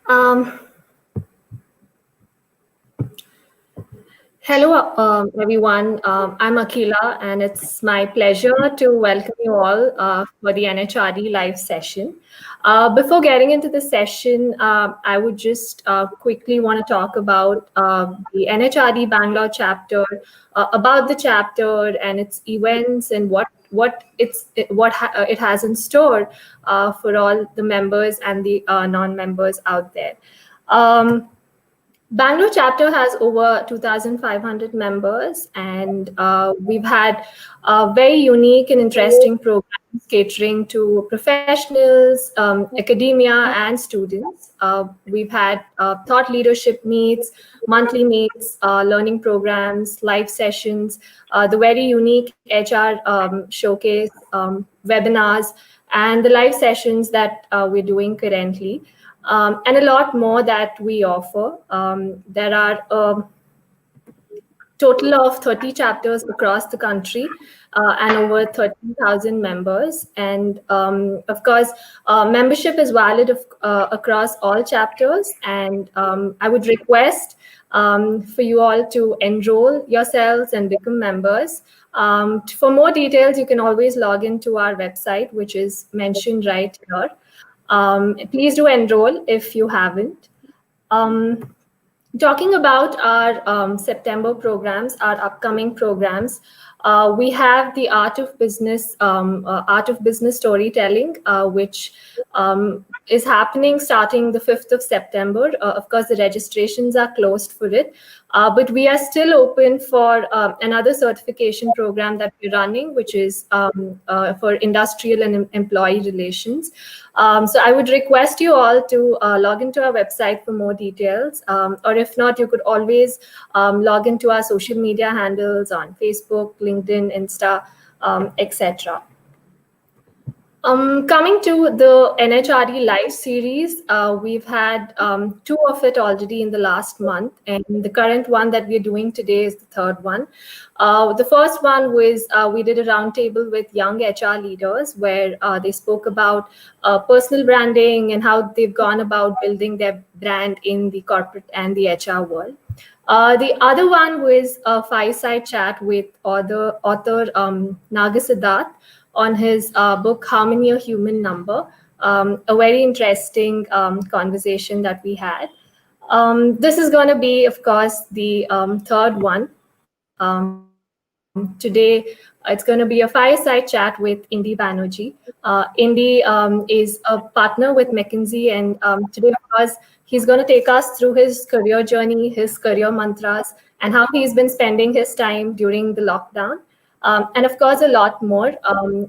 Um, Hello, everyone. I'm Akila, and it's my pleasure to welcome you all for the NHRD live session. Before getting into the session, I would just quickly want to talk about the NHRD Bangalore chapter, about the chapter and its events and it has in store for all the members and the non-members out there. Bangalore chapter has over 2,500 members, and we've had very unique and interesting programs catering to professionals, academia, and students. We've had thought leadership meets, monthly meets, learning programs, live sessions, the very unique HR showcase, webinars, and the live sessions that we're doing currently. And a lot more that we offer. There are a total of 30 chapters across the country and over 13,000 members. And of course, membership is valid across all chapters. And I would request for you all to enroll yourselves and become members. For more details, you can always log into our website, which is mentioned right here. Please do enroll if you haven't. Talking about our September programs, our upcoming programs, we have the Art of Business Storytelling, which is happening starting the 5th of September. Of course, the registrations are closed for it, but we are still open for another certification program that we're running, which is for industrial and employee relations. So I would request you all to log into our website for more details, or if not, you could always log into our social media handles on Facebook, LinkedIn, Insta, etc. Coming to the NHRD live series, we've had 2 of it already in the last month, and the current one that we're doing today is the 3rd one. The first one was we did a roundtable with young HR leaders where they spoke about personal branding and how they've gone about building their brand in the corporate and the HR world. The other one was a fireside chat with author Naga Siddharth on his book, How Many a Human Number, a very interesting conversation that we had. This is going to be, of course, the 3rd one. Today, it's going to be a fireside chat with Indy Banerjee. Indy is a partner with McKinsey, and today, of course, he's going to take us through his career journey, his career mantras, and how he's been spending his time during the lockdown. And of course, a lot more.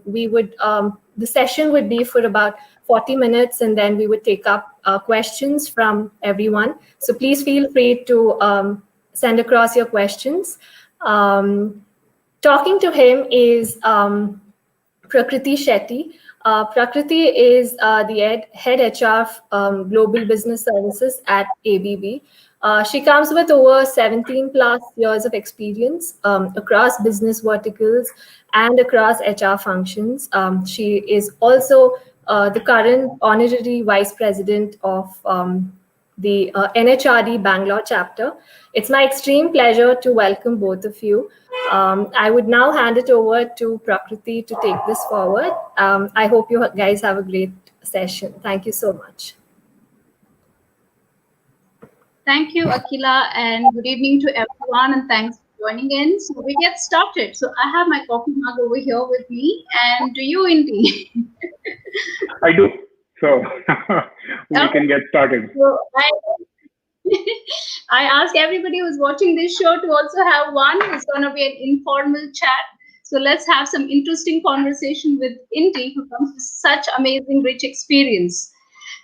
The session would be for about 40 minutes, and then we would take up questions from everyone. So please feel free to send across your questions. Talking to him is Prakriti Shetty. Prakriti is the head HR Global Business Services at ABB. She comes with over 17 plus years of experience across business verticals and across HR functions. She is also the current honorary vice president of the NHRD Bangalore chapter. It's my extreme pleasure to welcome both of you. I would now hand it over to Prakriti to take this forward. I hope you guys have a great session. Thank you so much. Thank you, Akila, and good evening to everyone, and thanks for joining in. So we get started. So I have my coffee mug over here with me, and do you, Indy? I do. So we can get started. So I ask everybody who's watching this show to also have one. It's going to be an informal chat. So let's have some interesting conversation with Indy, who comes with such amazing, rich experience.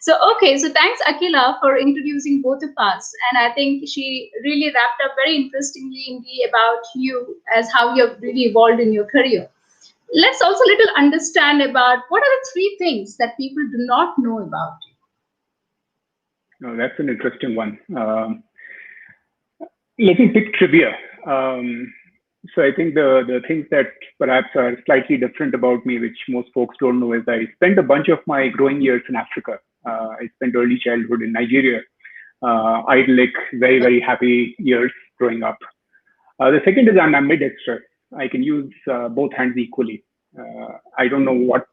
So, okay, so thanks, Akila, for introducing both of us. And I think she really wrapped up very interestingly, Indy, about you as how you have really evolved in your career. Let's also little understand about what are the 3 things that people do not know about you. No, that's an interesting one. Let me pick trivia. So I think the things that perhaps are slightly different about me, which most folks don't know, is I spent a bunch of my growing years in Africa. I spent early childhood in Nigeria. Idyllic, very, very happy years growing up. The second is I'm ambidextrous. I can use both hands equally. I don't know what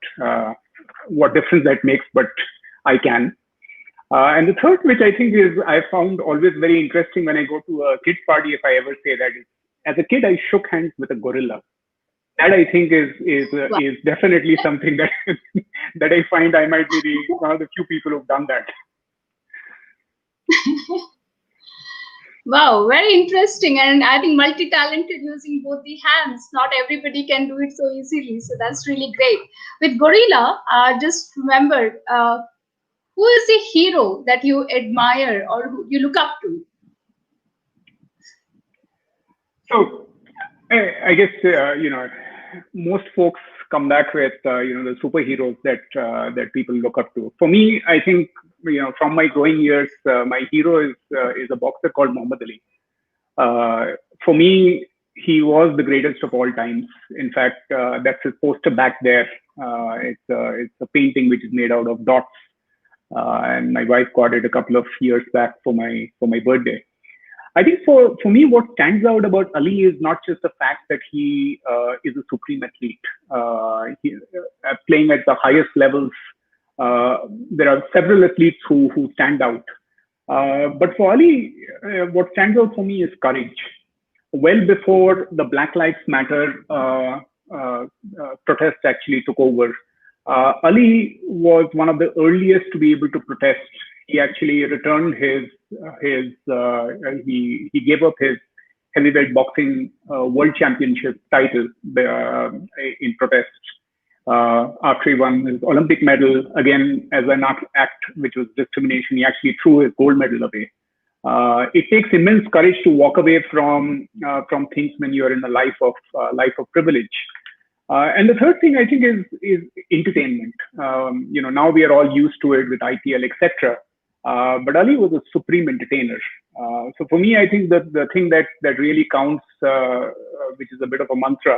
difference that makes, but I can. And the third, which I think is I found always very interesting when I go to a kids party, if I ever say that, is as a kid I shook hands with a gorilla. That I think is definitely something that that I find I might be one of the few people who've done that. Wow, very interesting. And I think multi-talented using both the hands. Not everybody can do it so easily. So that's really great. With gorilla, just remember, who is the hero that you admire or who you look up to? So I guess most folks come back with the superheroes that people look up to. For me, I think from my growing years, my hero is a boxer called Muhammad Ali. For me, he was the greatest of all times. In fact, that's his poster back there. It's a painting which is made out of dots, and my wife got it a couple of years back for my birthday. I think for me, what stands out about Ali is not just the fact that he is a supreme athlete. Playing at the highest levels, there are several athletes who stand out. But for Ali, what stands out for me is courage. Well before the Black Lives Matter protest actually took over, Ali was one of the earliest to be able to protest. He actually returned he gave up his heavyweight boxing world championship title in protest after he won his Olympic medal. Again, as an act which was discrimination, he actually threw his gold medal away. It takes immense courage to walk away from things when you're in a life of privilege. And the third thing I think is entertainment. Now we are all used to it with IPL, etc. But Ali was a supreme entertainer. So for me, I think that the thing that really counts, which is a bit of a mantra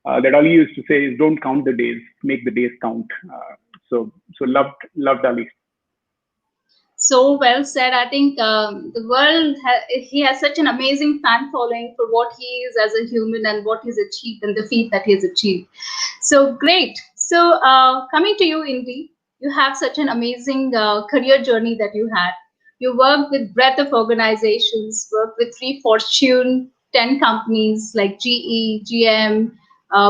that Ali used to say, is don't count the days, make the days count. So loved Ali. So well said. I think the world, he has such an amazing fan following for what he is as a human and what he's achieved and the feat that he has achieved. So great. So coming to you, Indy, you have such an amazing career journey that you had. You worked with breadth of organizations, worked with 3 Fortune 10 companies like GE, GM,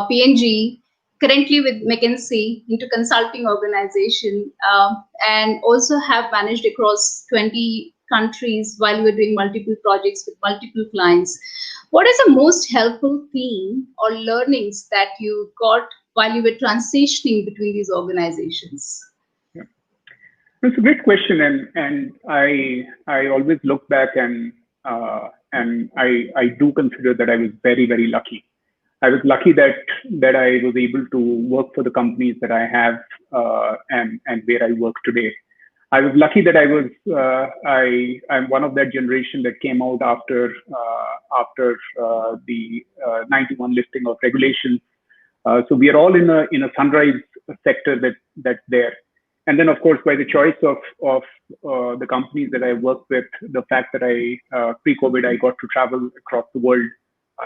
P&G, currently with McKinsey into consulting organization, and also have managed across 20 countries while you were doing multiple projects with multiple clients. What is the most helpful theme or learnings that you got while you were transitioning between these organizations? Yeah. It's a great question, and I always look back and I do consider that I was very, very lucky. I was lucky that I was able to work for the companies that I have and where I work today. I was lucky that I'm one of that generation that came out after the 91 lifting of regulations. So we are all in a sunrise sector that's there. And then, of course, by the choice of the companies that I worked with, the fact that pre-COVID, I got to travel across the world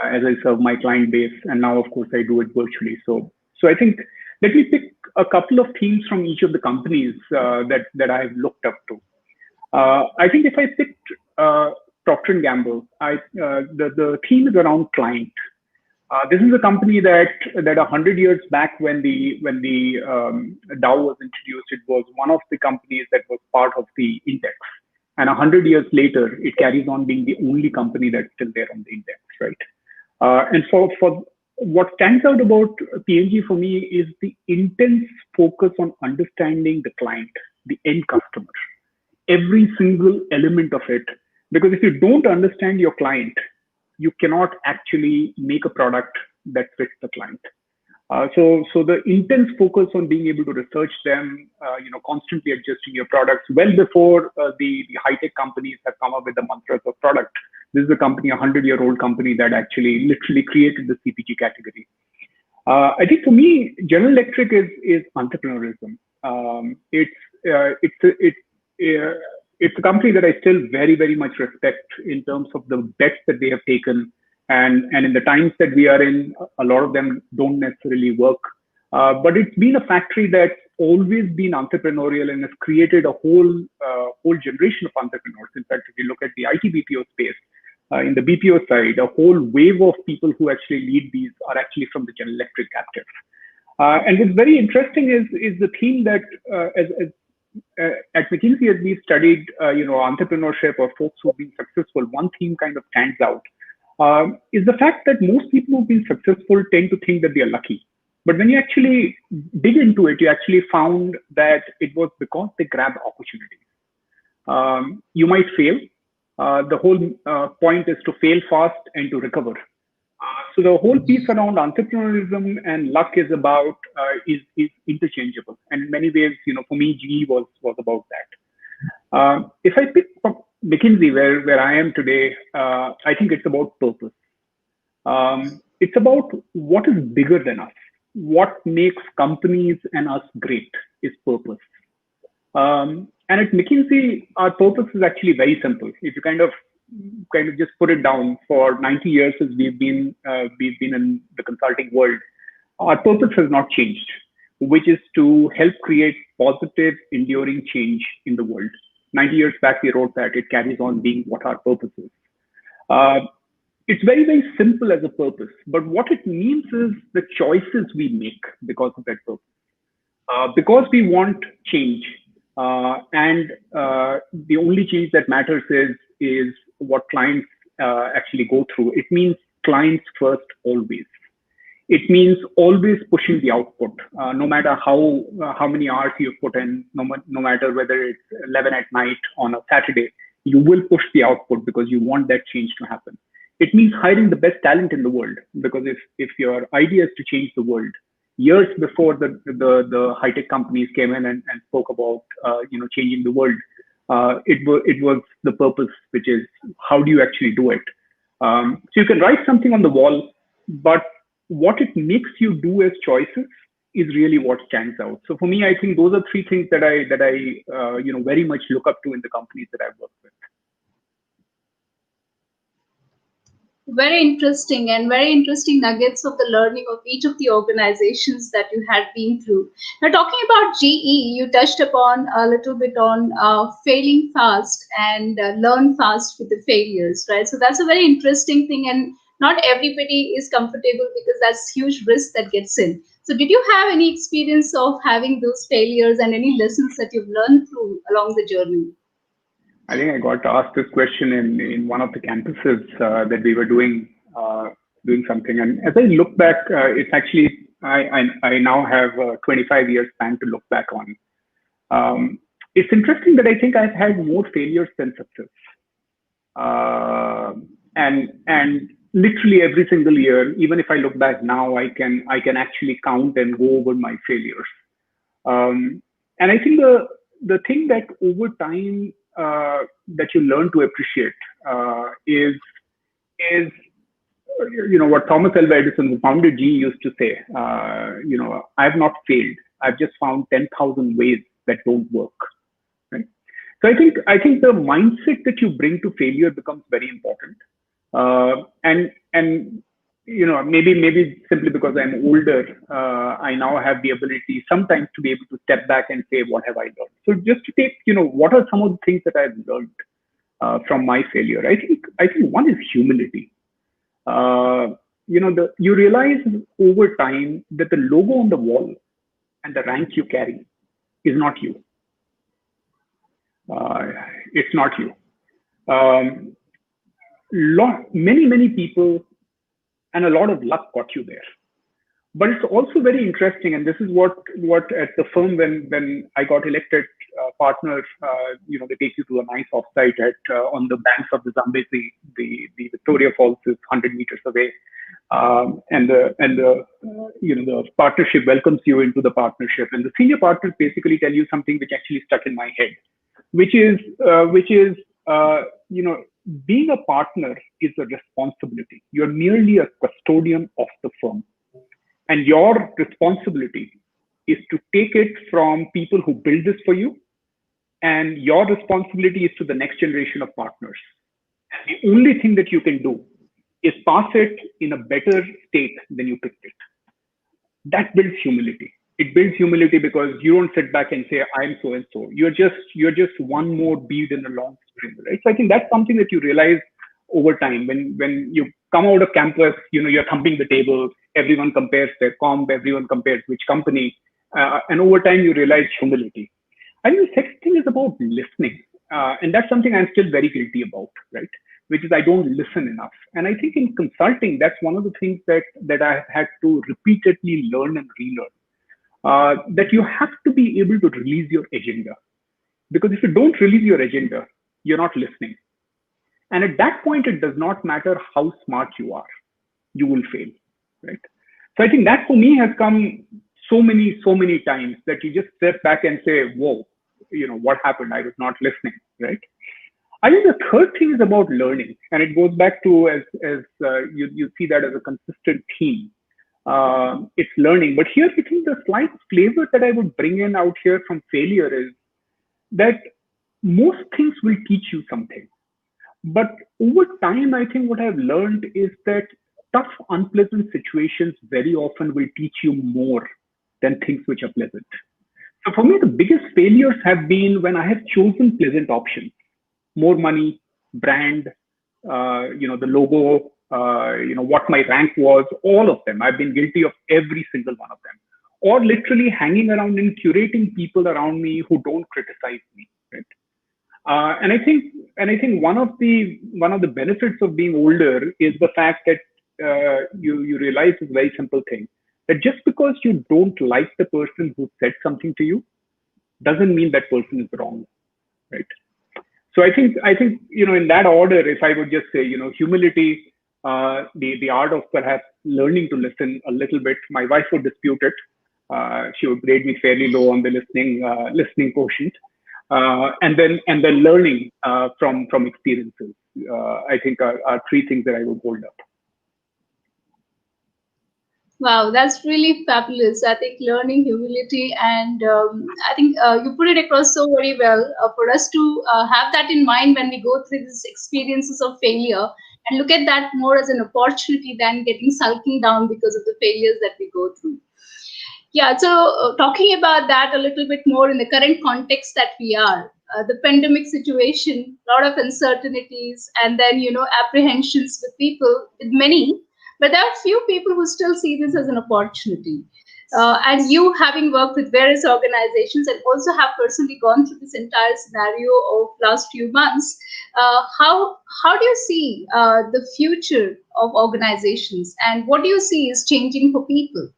as I serve my client base, and now, of course, I do it virtually. So I think let me pick a couple of themes from each of the companies that I've looked up to. I think if I picked Procter & Gamble, the theme is around client. This is a company that 100 years back, when the Dow was introduced, it was one of the companies that was part of the index. And 100 years later, it carries on being the only company that's still there on the index, right? And for what stands out about P&G for me is the intense focus on understanding the client, the end customer, every single element of it. Because if you don't understand your client, you cannot actually make a product that fits the client. So the intense focus on being able to research them, constantly adjusting your products well before the high-tech companies have come up with the mantras of product. This is a company, a 100-year-old company that actually literally created the CPG category. I think for me, General Electric is entrepreneurialism. it's a company that I still very, very much respect in terms of the bets that they have taken. And in the times that we are in, a lot of them don't necessarily work. But it's been a factory that's always been entrepreneurial and has created a whole generation of entrepreneurs. In fact, if you look at the IT BPO space, in the BPO side, a whole wave of people who actually lead these are actually from the General Electric captive. And what's very interesting is the theme that at McKinsey, as we've studied, entrepreneurship or folks who've been successful, one theme kind of stands out is the fact that most people who've been successful tend to think that they are lucky. But when you actually dig into it, you actually found that it was because they grabbed opportunities. You might fail. The whole point is to fail fast and to recover. So the whole piece around entrepreneurialism and luck is about is interchangeable, and in many ways, for me, GE was about that. If I pick up McKinsey, where I am today, I think it's about purpose. It's about what is bigger than us. What makes companies and us great is purpose. And at McKinsey, our purpose is actually very simple. If you kind of just put it down, for 90 years as we've been in the consulting world, our purpose has not changed, which is to help create positive, enduring change in the world. 90 years back, we wrote that. It carries on being what our purpose is. It's very, very simple as a purpose, but what it means is the choices we make because of that purpose. Because we want change, and the only change that matters is what clients actually go through. It means clients first always. It means always pushing the output, no matter how many hours you put in, no matter whether it's 11 at night on a Saturday, you will push the output because you want that change to happen. It means hiring the best talent in the world, because if your idea is to change the world, years before the high-tech companies came in and spoke about changing the world, it was the purpose, which is how do you actually do it. So you can write something on the wall, but what it makes you do as choices is really what stands out. So for me, I think those are three things that I very much look up to in the companies that I've worked with. Very interesting, and very interesting nuggets of the learning of each of the organizations that you had been through. Now, talking about GE, you touched upon a little bit on failing fast and learn fast with the failures, right? So that's a very interesting thing, and not everybody is comfortable because that's huge risk that gets in. So did you have any experience of having those failures and any lessons that you've learned through along the journey? I think I got asked this question in one of the campuses that we were doing something. And as I look back, it's actually, I now have a 25 years span to look back on. It's interesting that I think I've had more failures than success. And literally every single year, even if I look back now, I can actually count and go over my failures. And I think the thing that over time that you learn to appreciate is what Thomas Alva Edison, who founded GE, used to say. I have not failed. I've just found 10,000 ways that don't work. Right. So I think the mindset that you bring to failure becomes very important. And maybe simply because I'm older, I now have the ability sometimes to be able to step back and say, what have I learned? So just to take, what are some of the things that I've learned from my failure? I think one is humility. You realize over time that the logo on the wall and the rank you carry is not you. It's not you. Many people and a lot of luck got you there. But it's also very interesting, and this is what at the firm, when I got elected partner, they take you to a nice offsite on the banks of the Zambezi. The Victoria Falls is 100 meters away, and the partnership welcomes you into the partnership, and the senior partners basically tell you something which actually stuck in my head, which is being a partner is a responsibility. You're merely a custodian of the firm. And your responsibility is to take it from people who build this for you and your responsibility is to the next generation of partners. The only thing that you can do is pass it in a better state than you picked it. That builds humility. It builds humility because you don't sit back and say, I'm so and so. You're just one more bead in a long string, right? So I think that's something that you realize over time. When you come out of campus, you're thumping the table, everyone compares their comp, everyone compares which company, and over time you realize humility. I think the second thing is about listening. And that's something I'm still very guilty about, right? Which is I don't listen enough. And I think in consulting, that's one of the things that I have had to repeatedly learn and relearn. That you have to be able to release your agenda. Because if you don't release your agenda, you're not listening. And at that point, it does not matter how smart you are, you will fail, right? So I think that for me has come so many times that you just step back and say, whoa, what happened? I was not listening, right? I think the third thing is about learning, and it goes back to as you see that as a consistent theme. It's learning, but here I think the slight flavor that I would bring in out here from failure is that most things will teach you something, but over time, I think what I've learned is that tough, unpleasant situations very often will teach you more than things which are pleasant. So for me, the biggest failures have been when I have chosen pleasant options. More money, brand, the logo, what my rank was, all of them. I've been guilty of every single one of them. Or literally hanging around and curating people around me who don't criticize me, right? And I think one of the benefits of being older is the fact that you realize this very simple thing, that just because you don't like the person who said something to you doesn't mean that person is wrong, right? So I think in that order, if I would just say humility, the art of perhaps learning to listen a little bit. My wife would dispute it. She would grade me fairly low on the listening quotient, and then learning from experiences. I think are three things that I would hold up. Wow, that's really fabulous. I think learning humility, and I think you put it across so very well for us to have that in mind when we go through these experiences of failure and look at that more as an opportunity than getting sulking down because of the failures that we go through. Yeah, so talking about that a little bit more in the current context that we are, the pandemic situation, a lot of uncertainties, and then, apprehensions with people, with many. But there are few people who still see this as an opportunity. And you, having worked with various organizations and also have personally gone through this entire scenario of last few months, how do you see the future of organizations, and what do you see is changing for people?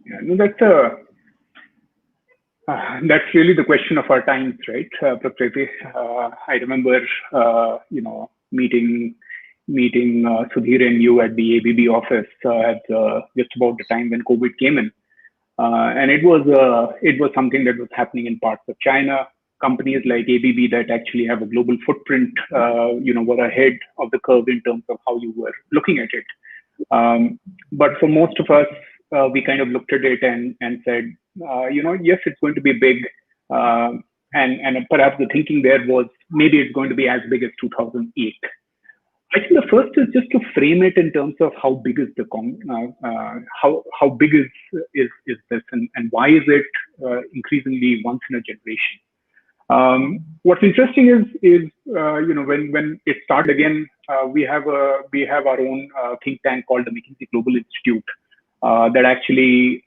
Yeah, no, that's really the question of our times, right, Prakriti? I remember, meeting Sudhir and you at the ABB office at just about the time when COVID came in, and it was something that was happening in parts of China. Companies like ABB that actually have a global footprint, were ahead of the curve in terms of how you were looking at it. But for most of us, we kind of looked at it and said, yes, it's going to be big. And perhaps the thinking there was maybe it's going to be as big as 2008. I think the first is just to frame it in terms of how big is how big is this, and why is it increasingly once in a generation. What's interesting is when it started again, we have our own think tank called the McKinsey Global Institute that actually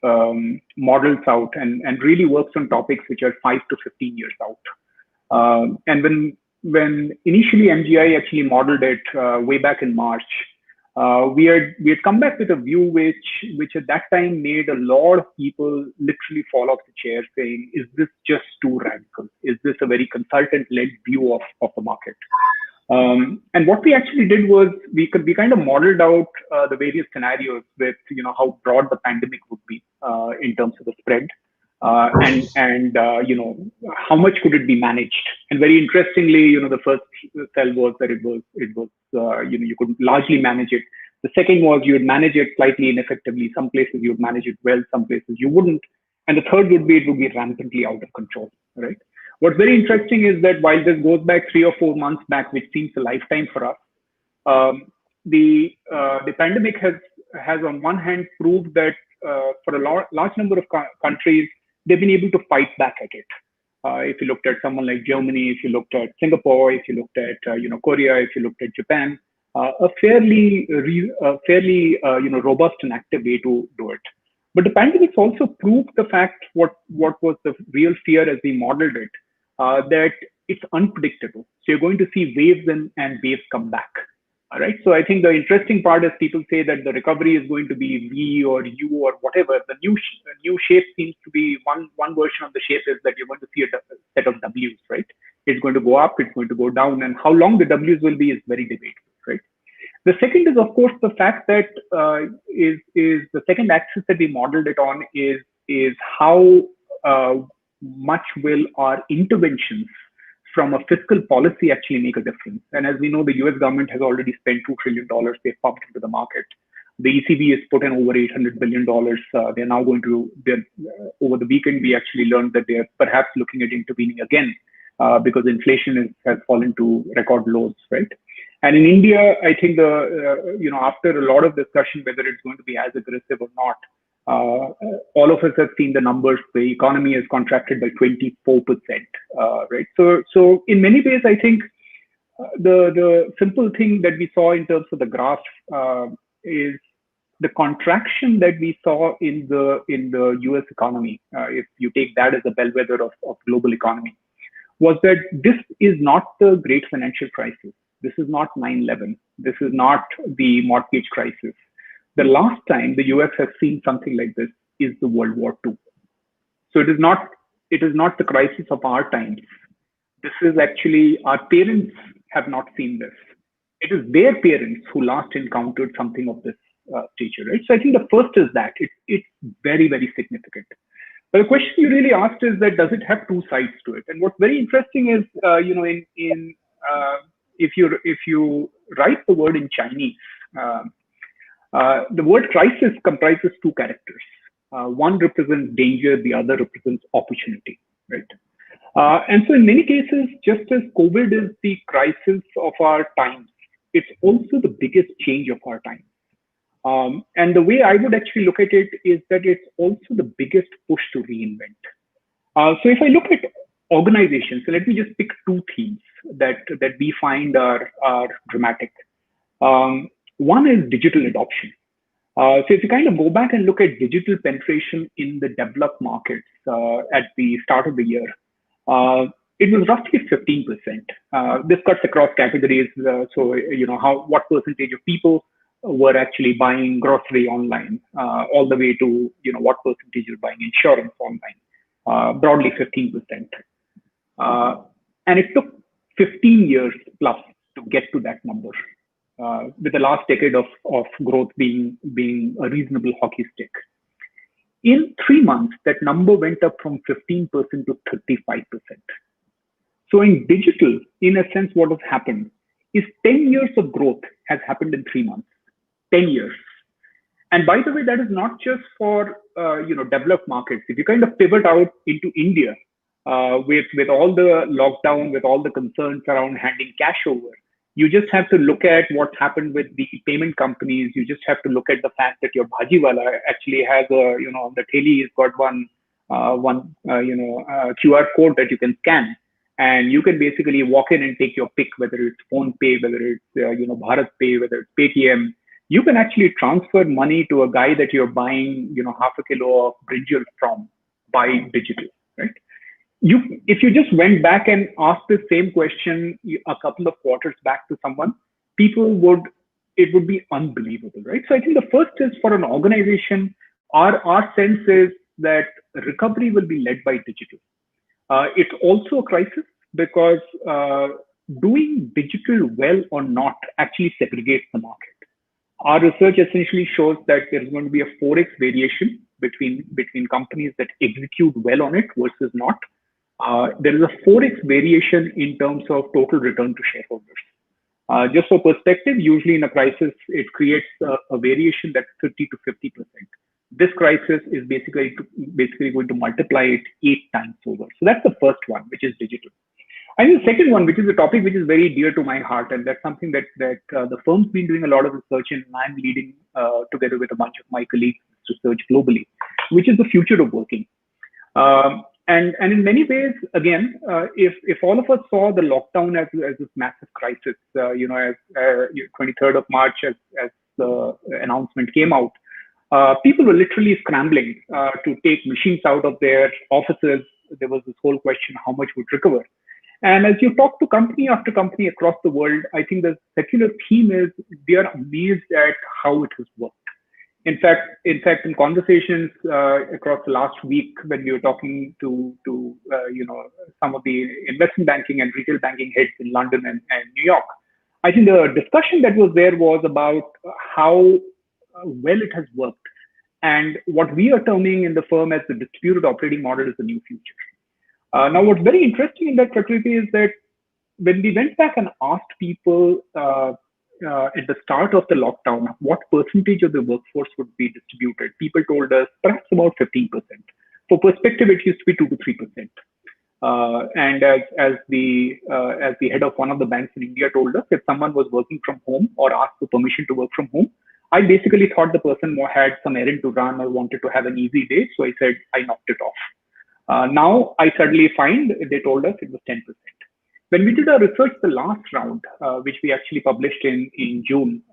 models out and really works on topics which are 5 to 15 years out. And when initially MGI actually modeled it way back in March, we had come back with a view which at that time made a lot of people literally fall off the chair, saying, "Is this just too radical? Is this a very consultant-led view of the market?" And what we actually did was we kind of modeled out the various scenarios with how broad the pandemic would be in terms of the spread. And how much could it be managed? And very interestingly, the first cell was that it was you could largely manage it. The second was you would manage it slightly ineffectively. Some places you would manage it well, some places you wouldn't. And the third would be it would be rampantly out of control, right? What's very interesting is that while this goes back 3 or 4 months back, which seems a lifetime for us, the pandemic has on one hand proved that for a large number of countries, they've been able to fight back at it. If you looked at someone like Germany, if you looked at Singapore, if you looked at Korea, if you looked at Japan, a fairly robust and active way to do it. But the pandemic also proved the fact what was the real fear as we modeled it, that it's unpredictable. So you're going to see waves and waves come back. All right. So I think the interesting part is people say that the recovery is going to be V or U or whatever. The new shape seems to be one version of the shape is that you're going to see a set of W's, right? It's going to go up, it's going to go down, and how long the W's will be is very debatable, right? The second is, of course, the fact that is the second axis that we modeled it on is how much will our interventions from a fiscal policy actually make a difference. And as we know, the US government has already spent $2 trillion they've pumped into the market. The ECB has put in over $800 billion. They're now going to, over the weekend, we actually learned that they're perhaps looking at intervening again because inflation has fallen to record lows, right? And in India, I think after a lot of discussion whether it's going to be as aggressive or not, all of us have seen the numbers. The economy has contracted by 24%, right? So in many ways, I think the simple thing that we saw in terms of the graph is the contraction that we saw in the US economy, if you take that as a bellwether of global economy, was that this is not the great financial crisis. This is not 9/11. This is not the mortgage crisis. The last time the US has seen something like this is the World War II. So it is not the crisis of our times. This is actually, our parents have not seen this. It is their parents who last encountered something of this stature, right? So I think the first is that it's very, very significant. But the question you really asked is that does it have two sides to it? And what's very interesting is, if you write the word in Chinese, the word crisis comprises two characters. One represents danger, the other represents opportunity, right? And so in many cases, just as COVID is the crisis of our times, it's also the biggest change of our time. And the way I would actually look at it is that it's also the biggest push to reinvent. So if I look at organizations, so let me just pick two themes that we find are dramatic. One is digital adoption. So if you kind of go back and look at digital penetration in the developed markets at the start of the year, it was roughly 15%. This cuts across categories. What percentage of people were actually buying grocery online, all the way to what percentage are buying insurance online. Broadly 15%. And it took 15 years plus to get to that number, with the last decade of growth being a reasonable hockey stick. In 3 months, that number went up from 15% to 35%. So in digital, in a sense, what has happened is 10 years of growth has happened in 3 months. 10 years. And by the way, that is not just for developed markets. If you kind of pivot out into India, with all the lockdown, with all the concerns around handing cash over, you just have to look at what happened with the payment companies. You just have to look at the fact that your bhajiwala actually has on the theli, he's got one QR code that you can scan, and you can basically walk in and take your pick, whether it's PhonePe, whether it's Bharat Pay, whether it's Paytm. You can actually transfer money to a guy that you're buying half a kilo of brinjal from by digital, right? If you just went back and asked the same question a couple of quarters back to someone, it would be unbelievable, right? So I think the first is for an organization, our sense is that recovery will be led by digital. It's also a crisis because doing digital well or not actually segregates the market. Our research essentially shows that there's going to be a 4x variation between companies that execute well on it versus not. There is a 4x variation in terms of total return to shareholders. Just for perspective, usually in a crisis, it creates a variation that's 30 to 50%. This crisis is basically going to multiply it 8 times over. So that's the first one, which is digital. I think the second one, which is a topic which is very dear to my heart, and that's something that the firm's been doing a lot of research in, and I'm leading together with a bunch of my colleagues research globally, which is the future of working. And in many ways, again, if all of us saw the lockdown as this massive crisis, as 23rd of March, as the announcement came out, people were literally scrambling to take machines out of their offices. There was this whole question: how much would recover? And as you talk to company after company across the world, I think the secular theme is they are amazed at how it has worked. In fact, in conversations across the last week, when we were talking to some of the investment banking and retail banking heads in London and New York, I think the discussion that was there was about how well it has worked, and what we are terming in the firm as the distributed operating model is the new future. Now, what's very interesting in that, Prakriti, is that when we went back and asked people at the start of the lockdown what percentage of the workforce would be distributed, people told us perhaps about 15%. For perspective, it used to be 2 to 3%. And as the head of one of the banks in India told us, if someone was working from home or asked for permission to work from home, I basically thought the person had some errand to run or wanted to have an easy day. So I said, I knocked it off. Now I suddenly find they told us it was 10%. When we did our research the last round, which we actually published in June,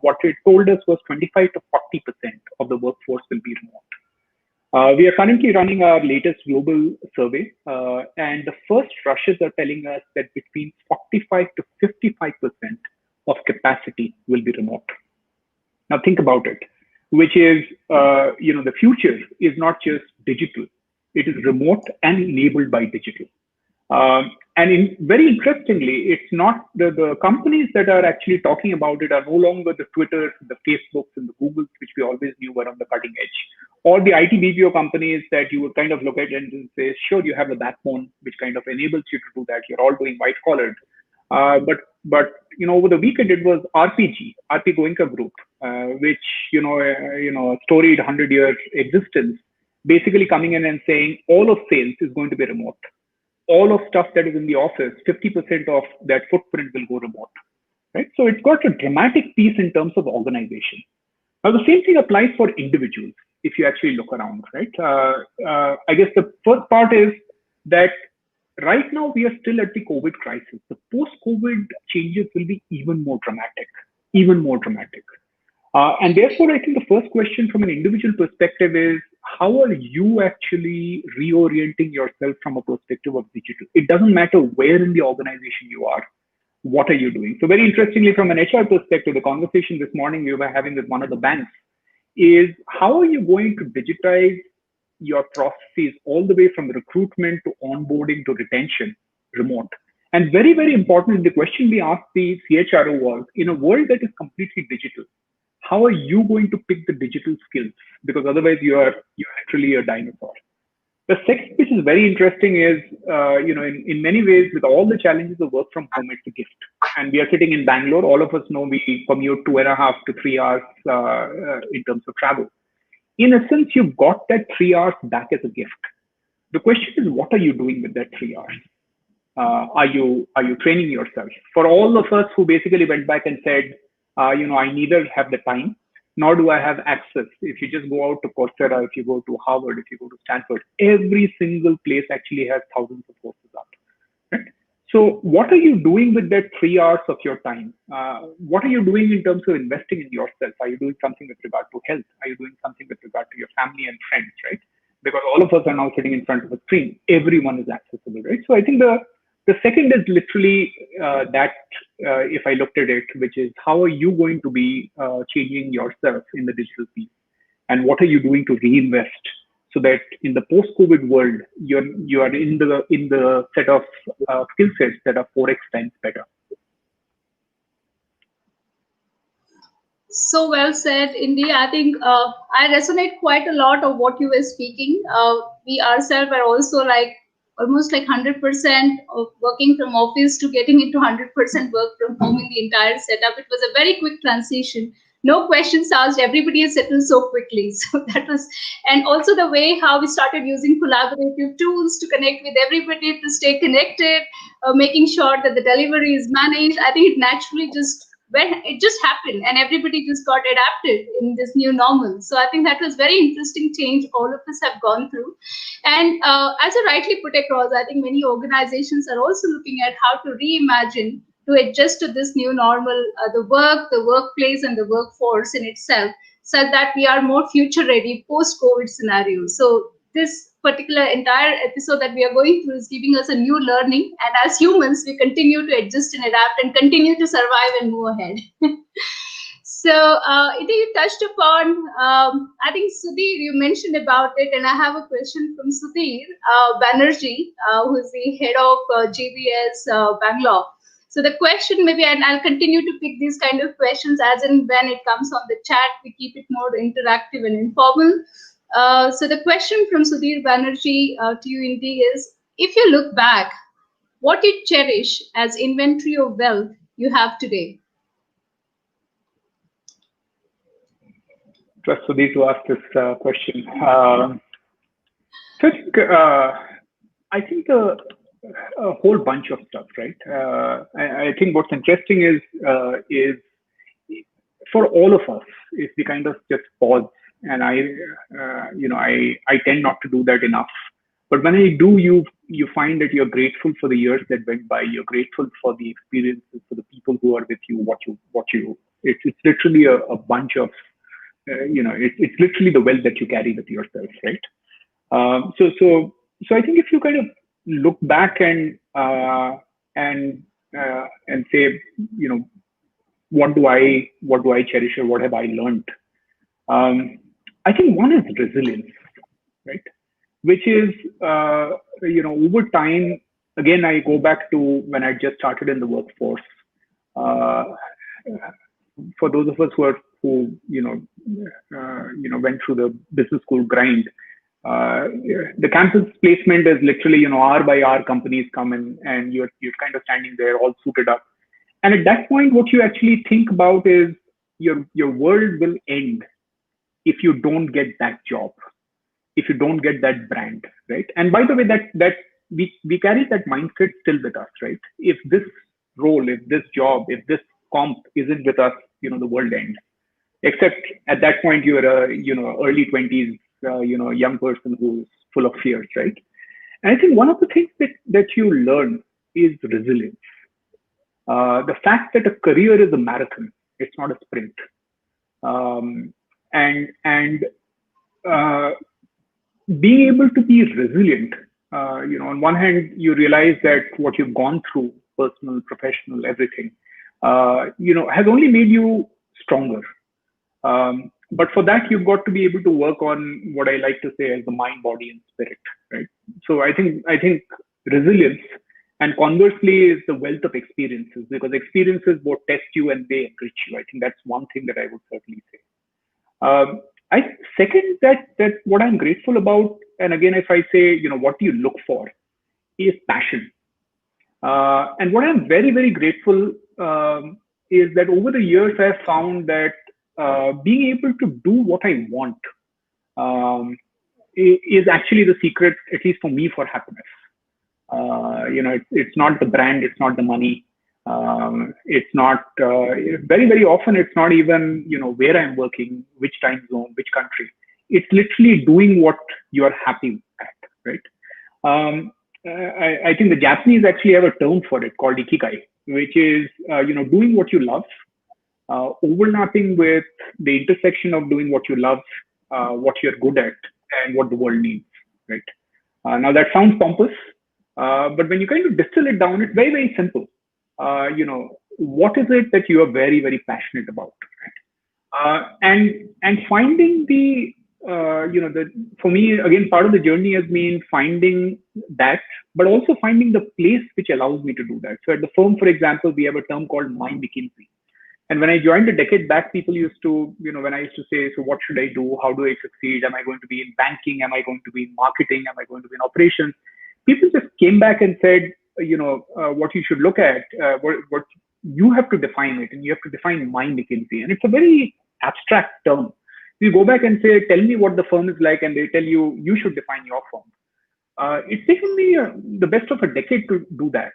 what it told us was 25 to 40% of the workforce will be remote. We are currently running our latest global survey, and the first rushes are telling us that between 45 to 55% of capacity will be remote. Now think about it, which is, the future is not just digital, it is remote and enabled by digital. Very interestingly, it's not the companies that are actually talking about it are no longer the Twitters, the Facebooks, and the Googles, which we always knew were on the cutting edge, or the IT BPO companies that you would kind of look at and say, sure, you have a backbone which kind of enables you to do that. You're all doing white collared. But over the weekend it was RP Goenka Group, which storied 100-year existence, basically coming in and saying all of sales is going to be remote. All of stuff that is in the office, 50% of that footprint will go remote, right? So it's got a dramatic piece in terms of organization. Now, the same thing applies for individuals if you actually look around, right? I guess the first part is that right now we are still at the COVID crisis. The post-COVID changes will be even more dramatic. And therefore, I think the first question from an individual perspective is, how are you actually reorienting yourself from a perspective of digital? It doesn't matter where in the organization you are. What are you doing? So very interestingly, from an HR perspective, the conversation this morning we were having with one of the banks is, how are you going to digitize your processes all the way from recruitment to onboarding to retention remote? And very, very important, the question we asked the CHRO was, in a world that is completely digital, how are you going to pick the digital skills? Because otherwise you're literally a dinosaur. The second, which is very interesting, is, in many ways, with all the challenges of work from home, it's a gift. And we are sitting in Bangalore. All of us know we commute 2.5 to 3 hours in terms of travel. In essence, you've got that 3 hours back as a gift. The question is, what are you doing with that 3 hours? Are you training yourself? For all of us who basically went back and said, I neither have the time, nor do I have access. If you just go out to Coursera, if you go to Harvard, if you go to Stanford, every single place actually has thousands of courses up. Right? So what are you doing with that 3 hours of your time? What are you doing in terms of investing in yourself? Are you doing something with regard to health? Are you doing something with regard to your family and friends, right? Because all of us are now sitting in front of a screen. Everyone is accessible, right? So I think the second is literally if I looked at it, which is, how are you going to be changing yourself in the digital piece? And what are you doing to reinvest so that in the post-COVID world, you are in the set of skill sets that are 4x times better? So well said, Indy. I think I resonate quite a lot of what you were speaking. We ourselves are also almost 100% of working from office to getting into 100% work from home in the entire setup. It was a very quick transition. no questions asked, everybody has settled so quickly. So that was, and also the way how we started using collaborative tools to connect with everybody to stay connected, making sure that the delivery is managed. I think it naturally just, when it just happened and everybody just got adapted in this new normal. So I think that was very interesting change all of us have gone through. And as I rightly put across, I think many organizations are also looking at how to reimagine to adjust to this new normal, the work, the workplace, and the workforce in itself, so that we are more future ready post-COVID scenario. So this particular entire episode that we are going through is giving us a new learning. And as humans, we continue to adjust and adapt and continue to survive and move ahead. So, Iti, you touched upon, I think, Sudhir, you mentioned about it, and I have a question from Sudhir Banerjee, who is the head of GBS Bangalore. So the question, maybe, and I'll continue to pick these kind of questions as and when it comes on the chat, we keep it more interactive and informal. So the question from Sudhir Banerjee to you, Indy, is, if you look back, what you cherish as inventory of wealth you have today? Trust Sudhir to ask this question. So I think a whole bunch of stuff, right? I think what's interesting is for all of us, if we kind of just pause, and I tend not to do that enough. But when I do, you find that you're grateful for the years that went by. You're grateful for the experiences, for the people who are with you, it's literally a bunch of, it's literally the wealth that you carry with yourself, right? So I think if you kind of look back and say, what do I cherish, or what have I learned? I think one is resilience, right? Which is, over time, again, I go back to when I just started in the workforce. For those of us who went through the business school grind, the campus placement is literally, hour by hour, companies come in and you're kind of standing there all suited up. And at that point, what you actually think about is your world will end if you don't get that job, if you don't get that brand, right? And by the way, that we carry that mindset still with us, right? If this role, if this job, if this comp isn't with us, the world ends. Except at that point, you're a, early 20s, young person who's full of fears, right? And I think one of the things that you learn is resilience. The fact that a career is a marathon, it's not a sprint. And being able to be resilient, on one hand, you realize that what you've gone through, personal, professional, everything, has only made you stronger. But for that, you've got to be able to work on what I like to say as the mind, body, and spirit, right? So I think resilience, and conversely, is the wealth of experiences, because experiences both test you and they enrich you. I think that's one thing that I would certainly say. Second, that what I'm grateful about, and again, if I say, what do you look for, is passion. And what I'm very, very grateful is that over the years, I've found that being able to do what I want is actually the secret, at least for me, for happiness. It's not the brand, it's not the money. It's not, very, very often, it's not even, where I'm working, which time zone, which country. It's literally doing what you're happy at, right? I think the Japanese actually have a term for it called Ikigai, which is, doing what you love, overlapping with the intersection of doing what you love, what you're good at, and what the world needs, right? Now that sounds pompous, but when you kind of distill it down, it's very, very simple. What is it that you are very, very passionate about, right? And finding the, for me, again, part of the journey has been finding that, but also finding the place which allows me to do that. So at the firm, for example, we have a term called My McKinsey. And when I joined a decade back, people used to, when I used to say, so what should I do? How do I succeed? Am I going to be in banking? Am I going to be in marketing? Am I going to be in operations? People just came back and said, what you should look at, what you have to define it, and you have to define My McKinsey. And it's a very abstract term. You go back and say, tell me what the firm is like, and they tell you, you should define your firm. It's taken me the best of a decade to do that.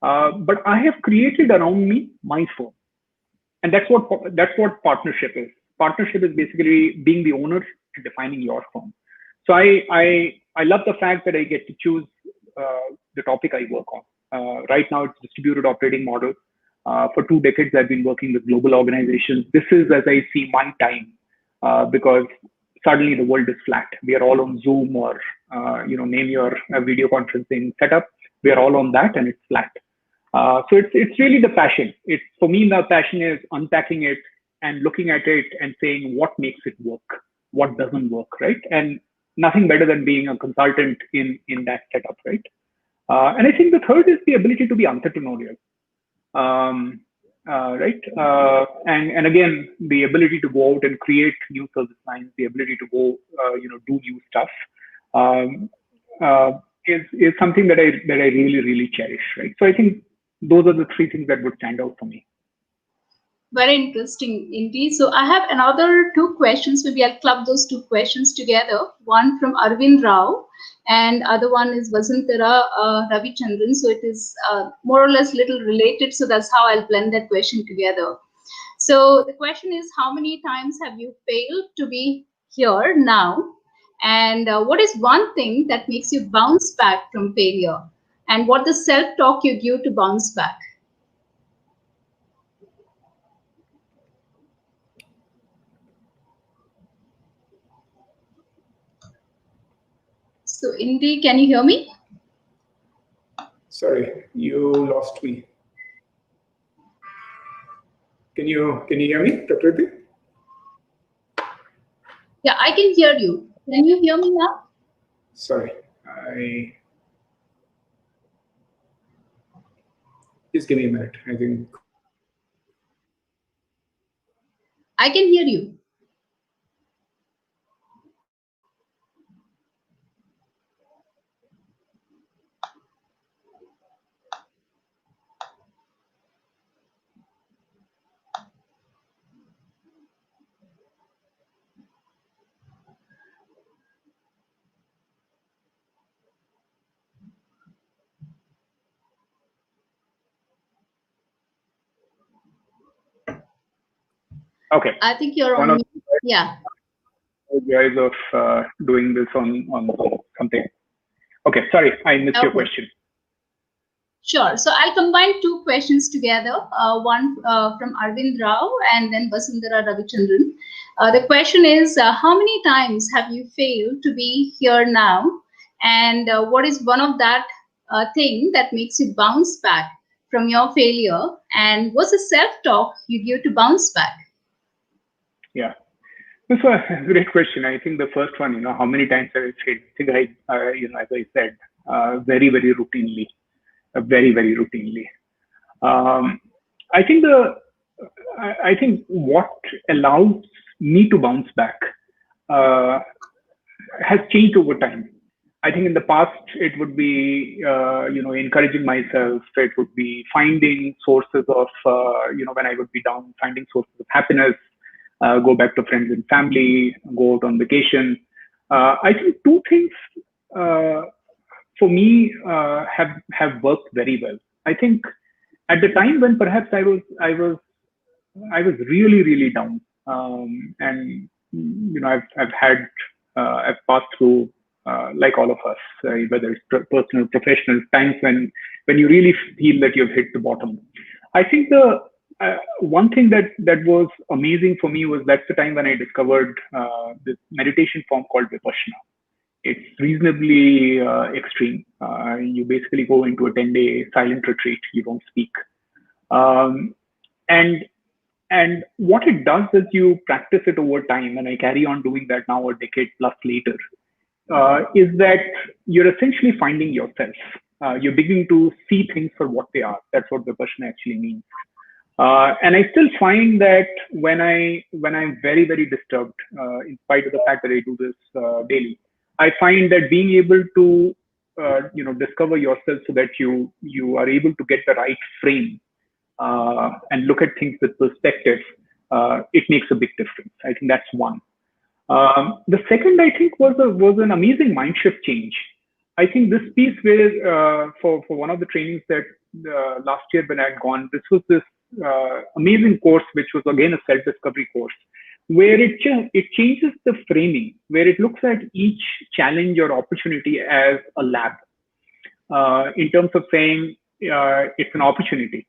But I have created around me my firm. And that's what partnership is. Partnership is basically being the owner and defining your firm. So I love the fact that I get to choose the topic I work on. Right now, it's distributed operating model. For 2 decades, I've been working with global organizations. This is, as I see, my time because suddenly the world is flat. We are all on Zoom or name your video conferencing setup. We are all on that, and it's flat. So it's really the passion. It's for me, the passion is unpacking it and looking at it and saying what makes it work, what doesn't work, right? And nothing better than being a consultant in that setup, right? And I think the third is the ability to be entrepreneurial, right? And again, the ability to go out and create new service lines, the ability to go, do new stuff. Is something that I really, really cherish, right? So I think those are the 3 things that would stand out for me. Very interesting, Indy. So I have another 2 questions. Maybe I'll club those 2 questions together. One from Arvind Rao, and other one is Vasantara Ravichandran. So it is more or less little related. So that's how I'll blend that question together. So the question is, how many times have you failed to be here now? And what is one thing that makes you bounce back from failure? And what the self-talk you give to bounce back? So Indy, can you hear me? Sorry, you lost me. Can you hear me, Prakriti? Yeah, I can hear you. Can you hear me now? Sorry, just give me a minute. I think I can hear you. Okay. I think you're on mute. Yeah. Guys of doing this on something. Okay, sorry, I missed your question. Sure. So I'll combine 2 questions together. One from Arvind Rao and then Vasundhara Ravichandran. The question is, how many times have you failed to be here now? And what is one of that thing that makes you bounce back from your failure? And what's the self-talk you give to bounce back? Yeah. That's a great question. I think the first one, how many times have I failed? I think as I said, very, very routinely, very, very routinely. I think what allows me to bounce back has changed over time. I think in the past it would be encouraging myself. It would be finding sources of when I would be down, finding sources of happiness. Go back to friends and family, go out on vacation. I think 2 things for me have worked very well. I think at the time when perhaps I was really, really down, and I've passed through like all of us, whether it's personal, professional, times when you really feel that you've hit the bottom. I think the one thing that was amazing for me was that's the time when I discovered this meditation form called Vipassana. It's reasonably extreme. You basically go into a 10-day silent retreat. You don't speak. And what it does is you practice it over time, and I carry on doing that now a decade plus later, is that you're essentially finding yourself. You're beginning to see things for what they are. That's what Vipassana actually means. And I still find that when I'm very, very disturbed, in spite of the fact that I do this daily, I find that being able to discover yourself so that you are able to get the right frame and look at things with perspective it makes a big difference. I think that's one. The second, I think, was an amazing mind shift change. I think this piece where for one of the trainings that last year when I had gone, this amazing course, which was again a self-discovery course, where it changes the framing, where it looks at each challenge or opportunity as a lab, in terms of saying it's an opportunity.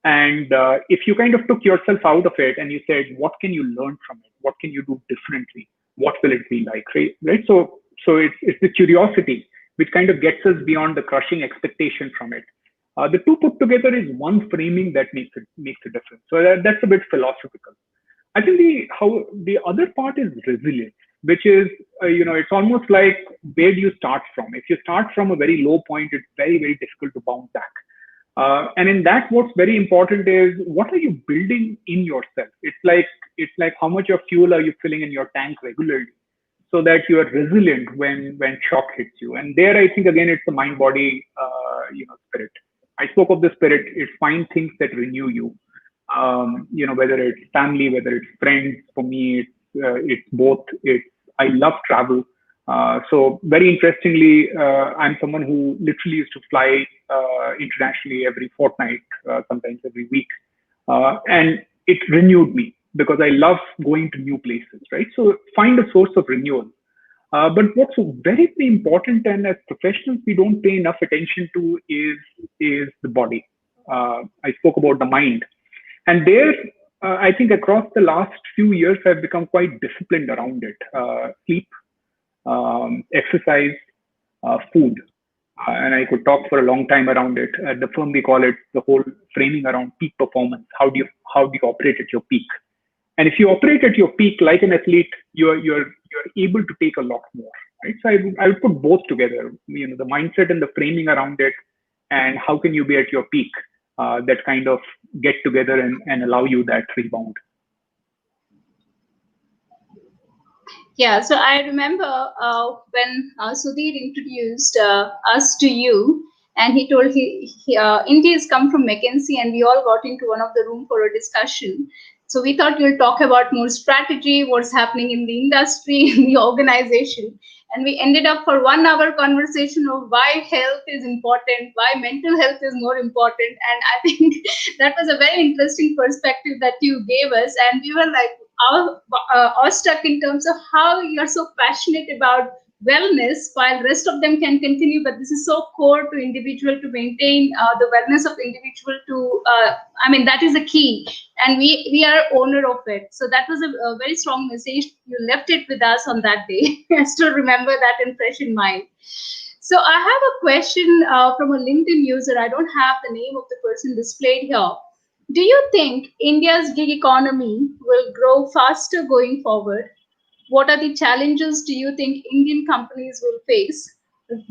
And if you kind of took yourself out of it and you said, what can you learn from it? What can you do differently? What will it be like? Right? So it's the curiosity which kind of gets us beyond the crushing expectation from it. The two put together is one framing that makes a difference. So that's a bit philosophical. I think the other part is resilience, which is, it's almost like, where do you start from? If you start from a very low point, it's very, very difficult to bounce back. And in that, what's very important is, what are you building in yourself? It's like how much of fuel are you filling in your tank regularly, so that you are resilient when shock hits you. And there, I think again, it's the mind body, spirit. I spoke of the spirit. It's find things that renew you. Whether it's family, whether it's friends. For me, it's both. I love travel. So very interestingly, I'm someone who literally used to fly internationally every fortnight, sometimes every week. And it renewed me because I love going to new places, right? So find a source of renewal. But what's very, very important, and as professionals, we don't pay enough attention to is the body. I spoke about the mind. And there, I think across the last few years, I've become quite disciplined around it. Sleep, exercise, food. And I could talk for a long time around it. At the firm, we call it the whole framing around peak performance. How do you operate at your peak? And if you operate at your peak like an athlete, you're able to take a lot more, right? So I would put both together. The mindset and the framing around it, and how can you be at your peak? That kind of get together and allow you that rebound. Yeah, so I remember when Sudhir introduced us to you, and he told Indy has come from McKinsey, and we all got into one of the room for a discussion. So we thought we'll talk about more strategy, what's happening in the industry, in the organization. And we ended up for 1 hour conversation of why health is important, why mental health is more important. And I think that was a very interesting perspective that you gave us. And we were like awestruck in terms of how you're so passionate about wellness, while rest of them can continue, but this is so core to individual to maintain the wellness of individual to that is the key, and we are owner of it. So that was a very strong message. You left it with us on that day. I still remember that in fresh in mind. So I have a question from a LinkedIn user. I don't have the name of the person displayed here. Do you think India's gig economy will grow faster going forward? What are the challenges do you think Indian companies will face?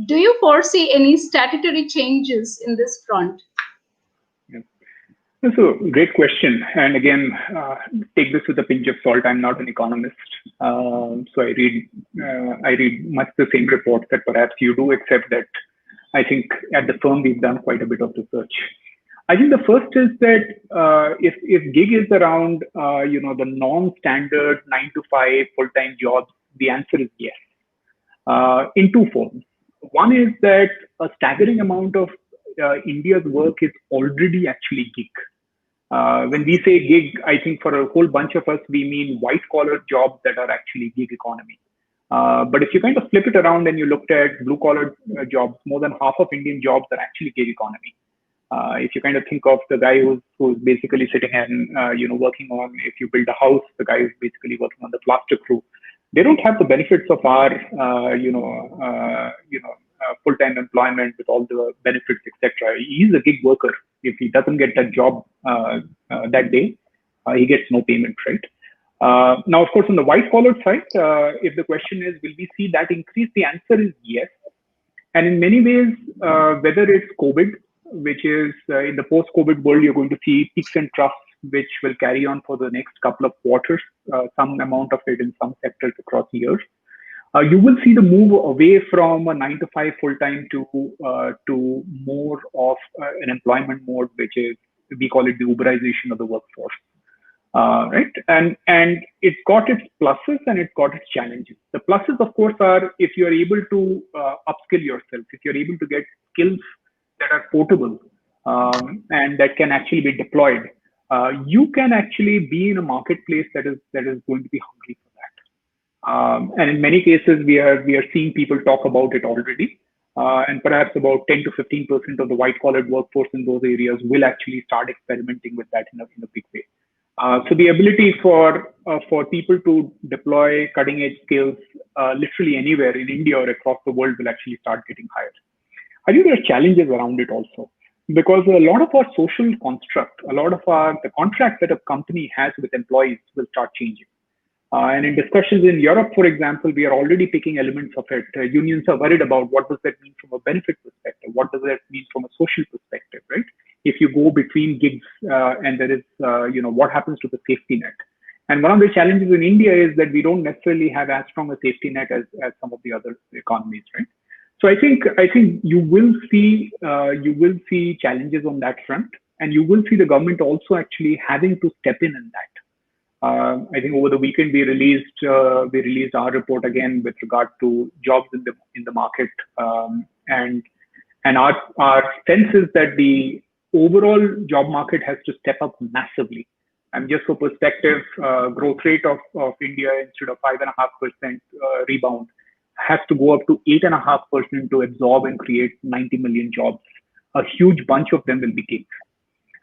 Do you foresee any statutory changes in this front? Yeah. That's a great question. And again, take this with a pinch of salt. I'm not an economist. So I read much the same reports that perhaps you do, except that I think at the firm we've done quite a bit of research. I think the first is that if gig is around the non-standard 9-to-5 full-time jobs, the answer is yes, in two forms. One is that a staggering amount of India's work is already actually gig. When we say gig, I think for a whole bunch of us, we mean white-collar jobs that are actually gig economy. But if you kind of flip it around and you looked at blue-collar jobs, more than half of Indian jobs are actually gig economy. If you kind of think of the guy who's basically sitting and working on, if you build a house, the guy who's basically working on the plaster crew, they don't have the benefits of our full-time employment with all the benefits, etc. He's a gig worker. If he doesn't get that job that day, he gets no payment, right? Now, of course, on the white-collar side, if the question is, will we see that increase? The answer is yes. And in many ways, whether it's COVID, which is in the post-COVID world, you're going to see peaks and troughs, which will carry on for the next couple of quarters, some amount of it in some sectors across years. You will see the move away from a 9-to-5 full-time to more of an employment mode, which is, we call it the Uberization of the workforce. right? And it got its pluses and it got its challenges. The pluses, of course, are if you are able to upskill yourself, if you're able to get skills that are portable and that can actually be deployed, you can actually be in a marketplace that is going to be hungry for that. And in many cases, we are seeing people talk about it already. And perhaps about 10 to 15% of the white collar workforce in those areas will actually start experimenting with that in a big way. So the ability for people to deploy cutting edge skills literally anywhere in India or across the world will actually start getting higher. I think there are challenges around it also because a lot of our social construct, a lot of the contracts that a company has with employees will start changing. And in discussions in Europe, for example, we are already picking elements of it. Unions are worried about what does that mean from a benefit perspective? What does that mean from a social perspective, right? If you go between gigs and there is, what happens to the safety net? And one of the challenges in India is that we don't necessarily have as strong a safety net as some of the other economies, right? So I think you will see challenges on that front, and you will see the government also actually having to step in that. I think over the weekend we released our report again with regard to jobs in the market, and our sense is that the overall job market has to step up massively. And just for perspective, growth rate of India instead of 5.5% rebound has to go up to 8.5% to absorb and create 90 million jobs. A huge bunch of them will be gigs.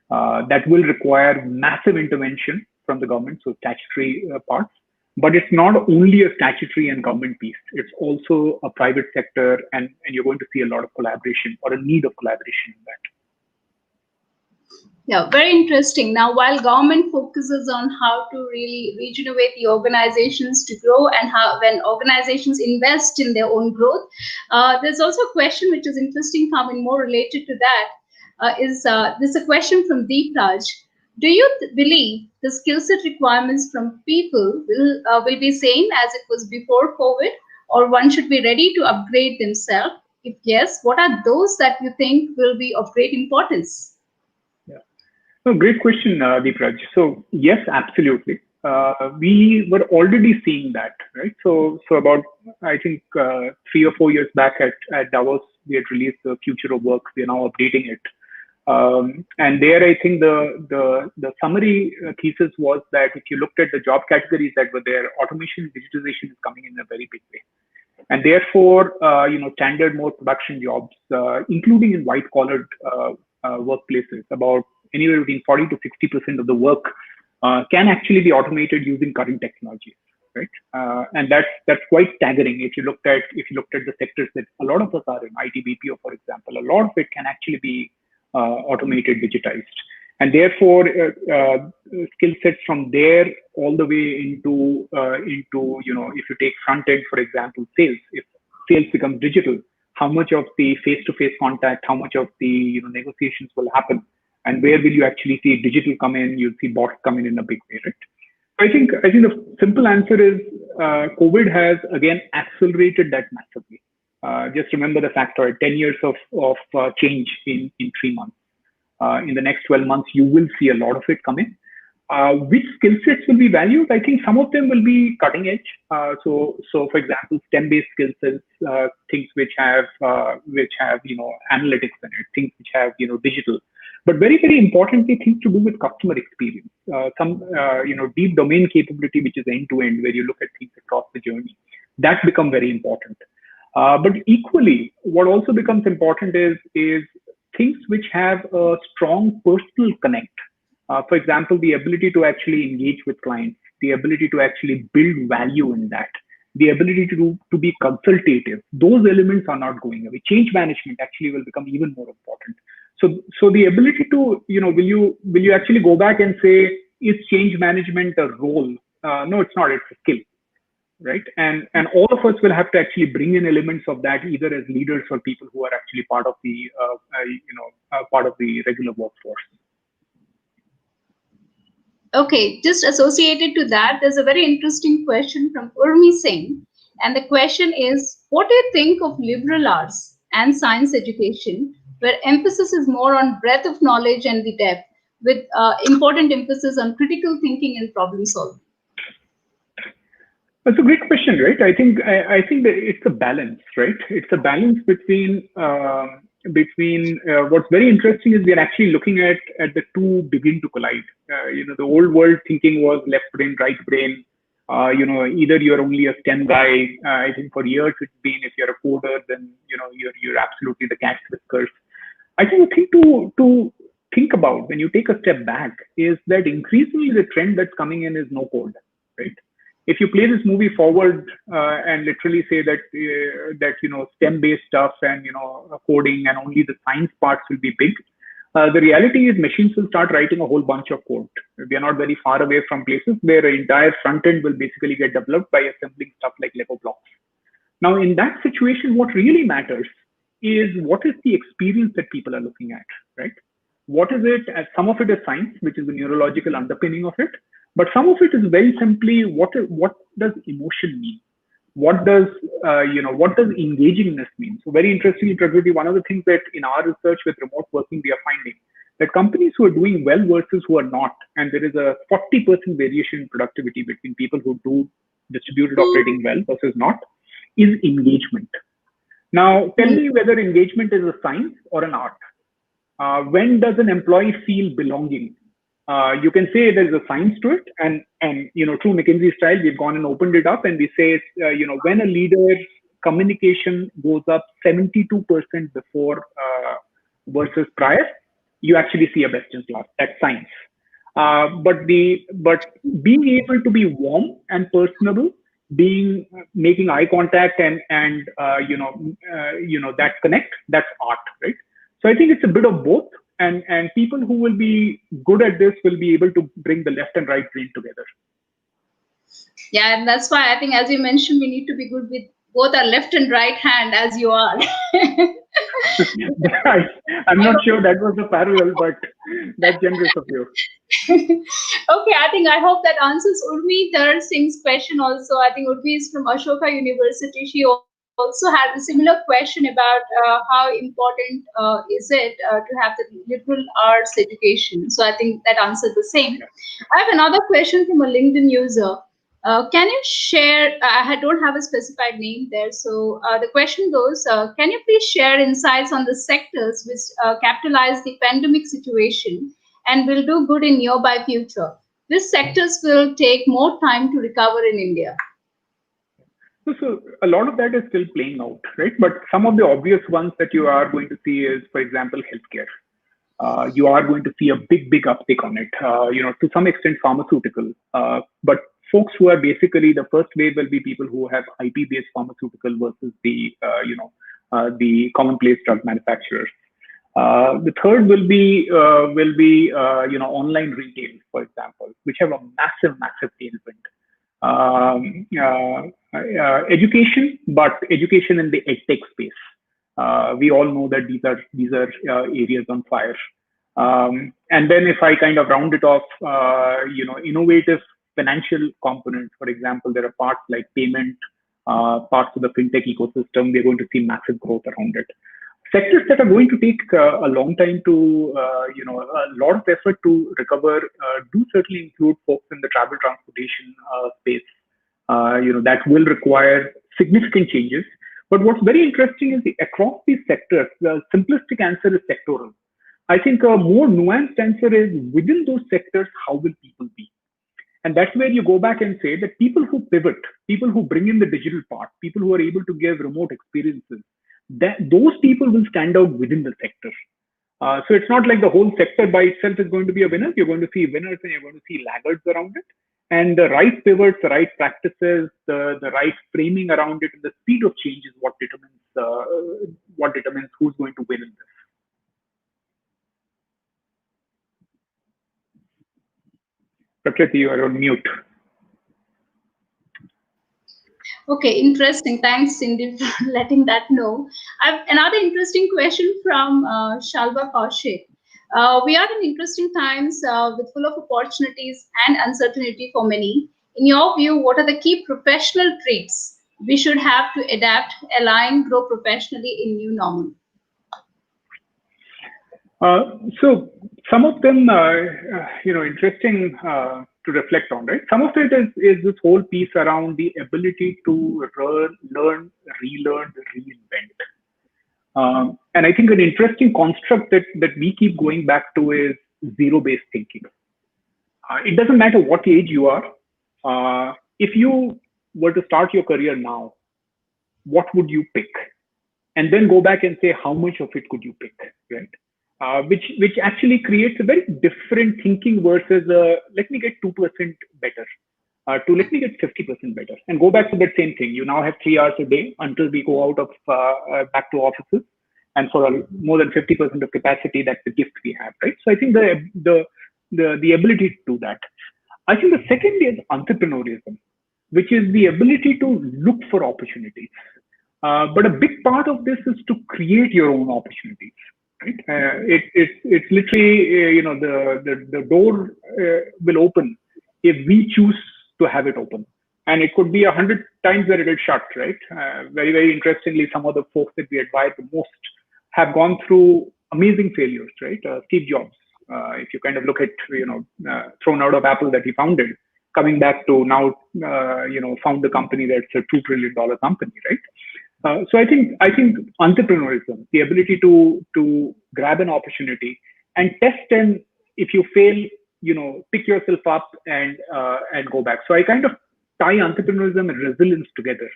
That will require massive intervention from the government, so statutory parts. But it's not only a statutory and government piece. It's also a private sector, and you're going to see a lot of collaboration or a need of collaboration in that. Yeah, very interesting. Now, while government focuses on how to really regenerate the organizations to grow and how when organizations invest in their own growth, there's also a question which is interesting, coming more related to that. This a question from Deep Raj. Do you believe the skill set requirements from people will be same as it was before COVID, or one should be ready to upgrade themselves? If yes, what are those that you think will be of great importance? No, great question, Deepraj. So yes, absolutely. We were already seeing that, right? So about, I think, 3 or 4 years back at Davos, we had released the future of work. We are now updating it. And there, I think the summary thesis was that if you looked at the job categories that were there, automation, digitization is coming in a very big way. And therefore, standard more production jobs, including in white collared workplaces, about anywhere between 40 to 60% of the work can actually be automated using current technologies, right? And that's quite staggering. If you looked at the sectors that a lot of us are in, IT BPO, for example, a lot of it can actually be automated, digitized, and therefore skill sets from there all the way into if you take front end, for example, sales. If sales becomes digital, how much of the face-to-face contact, how much of the negotiations will happen? And where will you actually see digital come in? You'll see bots come in a big way, right? I think the simple answer is COVID has again accelerated that massively. Just remember the factor: 10 years of change in 3 months. In the next 12 months, you will see a lot of it come in. Which skill sets will be valued? I think some of them will be cutting edge. So for example, STEM-based skill sets, things which have analytics in it, things which have digital. But very, very importantly, things to do with customer experience, some deep domain capability, which is end to end, where you look at things across the journey. That becomes very important. But equally, what also becomes important is things which have a strong personal connect. For example, the ability to actually engage with clients, the ability to actually build value in that, the ability to be consultative. Those elements are not going away. Change management actually will become even more important. So the ability to, will you actually go back and say, is change management a role? No, it's not. It's a skill, right? And all of us will have to actually bring in elements of that, either as leaders or people who are actually part of the, part of the regular workforce. Okay, just associated to that, there's a very interesting question from Urmi Singh. And the question is, what do you think of liberal arts and science education, where emphasis is more on breadth of knowledge and the depth? with important emphasis on critical thinking and problem solving? That's a great question, right? I think that it's a balance, right? It's a balance between what's very interesting is we're actually looking at the two begin to collide. The old world thinking was left brain, right brain. Either you're only a STEM guy. I think for years it's been, if you're a coder, then you're absolutely the cat's whiskers. I think the thing to think about when you take a step back is that increasingly the trend that's coming in is no code, right? If you play this movie forward and literally say that STEM-based stuff and coding and only the science parts will be big, the reality is machines will start writing a whole bunch of code. We are not very far away from places where an entire front end will basically get developed by assembling stuff like Lego blocks. Now, in that situation, what really matters is what is the experience that people are looking at, right? What is it? Some of it is science, which is the neurological underpinning of it. But some of it is very simply what does emotion mean? What does engagingness mean? So very interestingly, Prakriti, one of the things that in our research with remote working we are finding that companies who are doing well versus who are not, and there is a 40% variation in productivity between people who do distributed operating well versus not, is engagement. Now, tell me whether engagement is a science or an art. When does an employee feel belonging? You can say there's a science to it, and through McKinsey style, we've gone and opened it up, and we say, when a leader's communication goes up 72% before versus prior, you actually see a best in class. That's science. But being able to be warm and personable, making eye contact and that connect, that's art, right? So I think it's a bit of both. And people who will be good at this will be able to bring the left and right brain together. Yeah, and that's why I think, as you mentioned, we need to be good with both our left and right hand, as you are. I'm not sure that was a parallel, but that's generous of you. Okay, I hope that answers Urmi Dhar Singh's question also. I think Urmi is from Ashoka University. She also had a similar question about how important is it to have the liberal arts education. So I think that answered the same. I have another question from a LinkedIn user. Can you share, I don't have a specified name there, so the question goes, can you please share insights on the sectors which capitalize the pandemic situation and will do good in nearby future? Which sectors will take more time to recover in India? So a lot of that is still playing out, right? But some of the obvious ones that you are going to see is, for example, healthcare. You are going to see a big uptick on it. To some extent, pharmaceutical. But folks who are basically the first wave will be people who have IP-based pharmaceutical versus the commonplace drug manufacturers. The third will be online retail, for example, which have a massive tailwind. Education, but education in the edtech space. We all know that these are areas on fire. And then if I kind of round it off, innovative financial components, for example, there are parts like payment, parts of the fintech ecosystem. We're going to see massive growth around it. Sectors that are going to take a long time to, a lot of effort to recover, do certainly include folks in the travel transportation space. That will require significant changes. But what's very interesting is across these sectors, the simplistic answer is sectoral. I think a more nuanced answer is within those sectors, how will people be? And that's where you go back and say that people who pivot, people who bring in the digital part, people who are able to give remote experiences, those people will stand out within the sector. So it's not like the whole sector by itself is going to be a winner. You're going to see winners and you're going to see laggards around it. And the right pivots, the right practices, the right framing around it, and the speed of change is what determines who's going to win in this. Prakriti, you are on mute. Okay, interesting. Thanks, Indy, for letting that know. I have another interesting question from Shalva Kaushik. We are in interesting times with full of opportunities and uncertainty for many. In your view, what are the key professional traits we should have to adapt, align, grow professionally in new normal? So some of them, interesting to reflect on, right? Some of it is this whole piece around the ability to learn, relearn, reinvent. And I think an interesting construct that we keep going back to is zero-based thinking. It doesn't matter what age you are. If you were to start your career now, what would you pick? And then go back and say how much of it could you pick, right? Which actually creates a very different thinking versus let me get 2% better to let me get 50% better, and go back to that same thing. You now have 3 hours a day until we go out of back to offices, and for more than 50% of capacity, that's the gift we have, right? So I think the ability to do that. I think the second is entrepreneurialism, which is the ability to look for opportunities. But a big part of this is to create your own opportunities, right? It's literally, the door will open if we choose to have it open. And it could be 100 times that it will shut, right? Very, very interestingly, some of the folks that we admire the most have gone through amazing failures, right? Steve Jobs, if you kind of look at, thrown out of Apple that he founded, coming back to now, found a company that's a $2 trillion company, right? So I think entrepreneurship, the ability to grab an opportunity and test, and if you fail, pick yourself up and go back. So I kind of tie entrepreneurship and resilience together.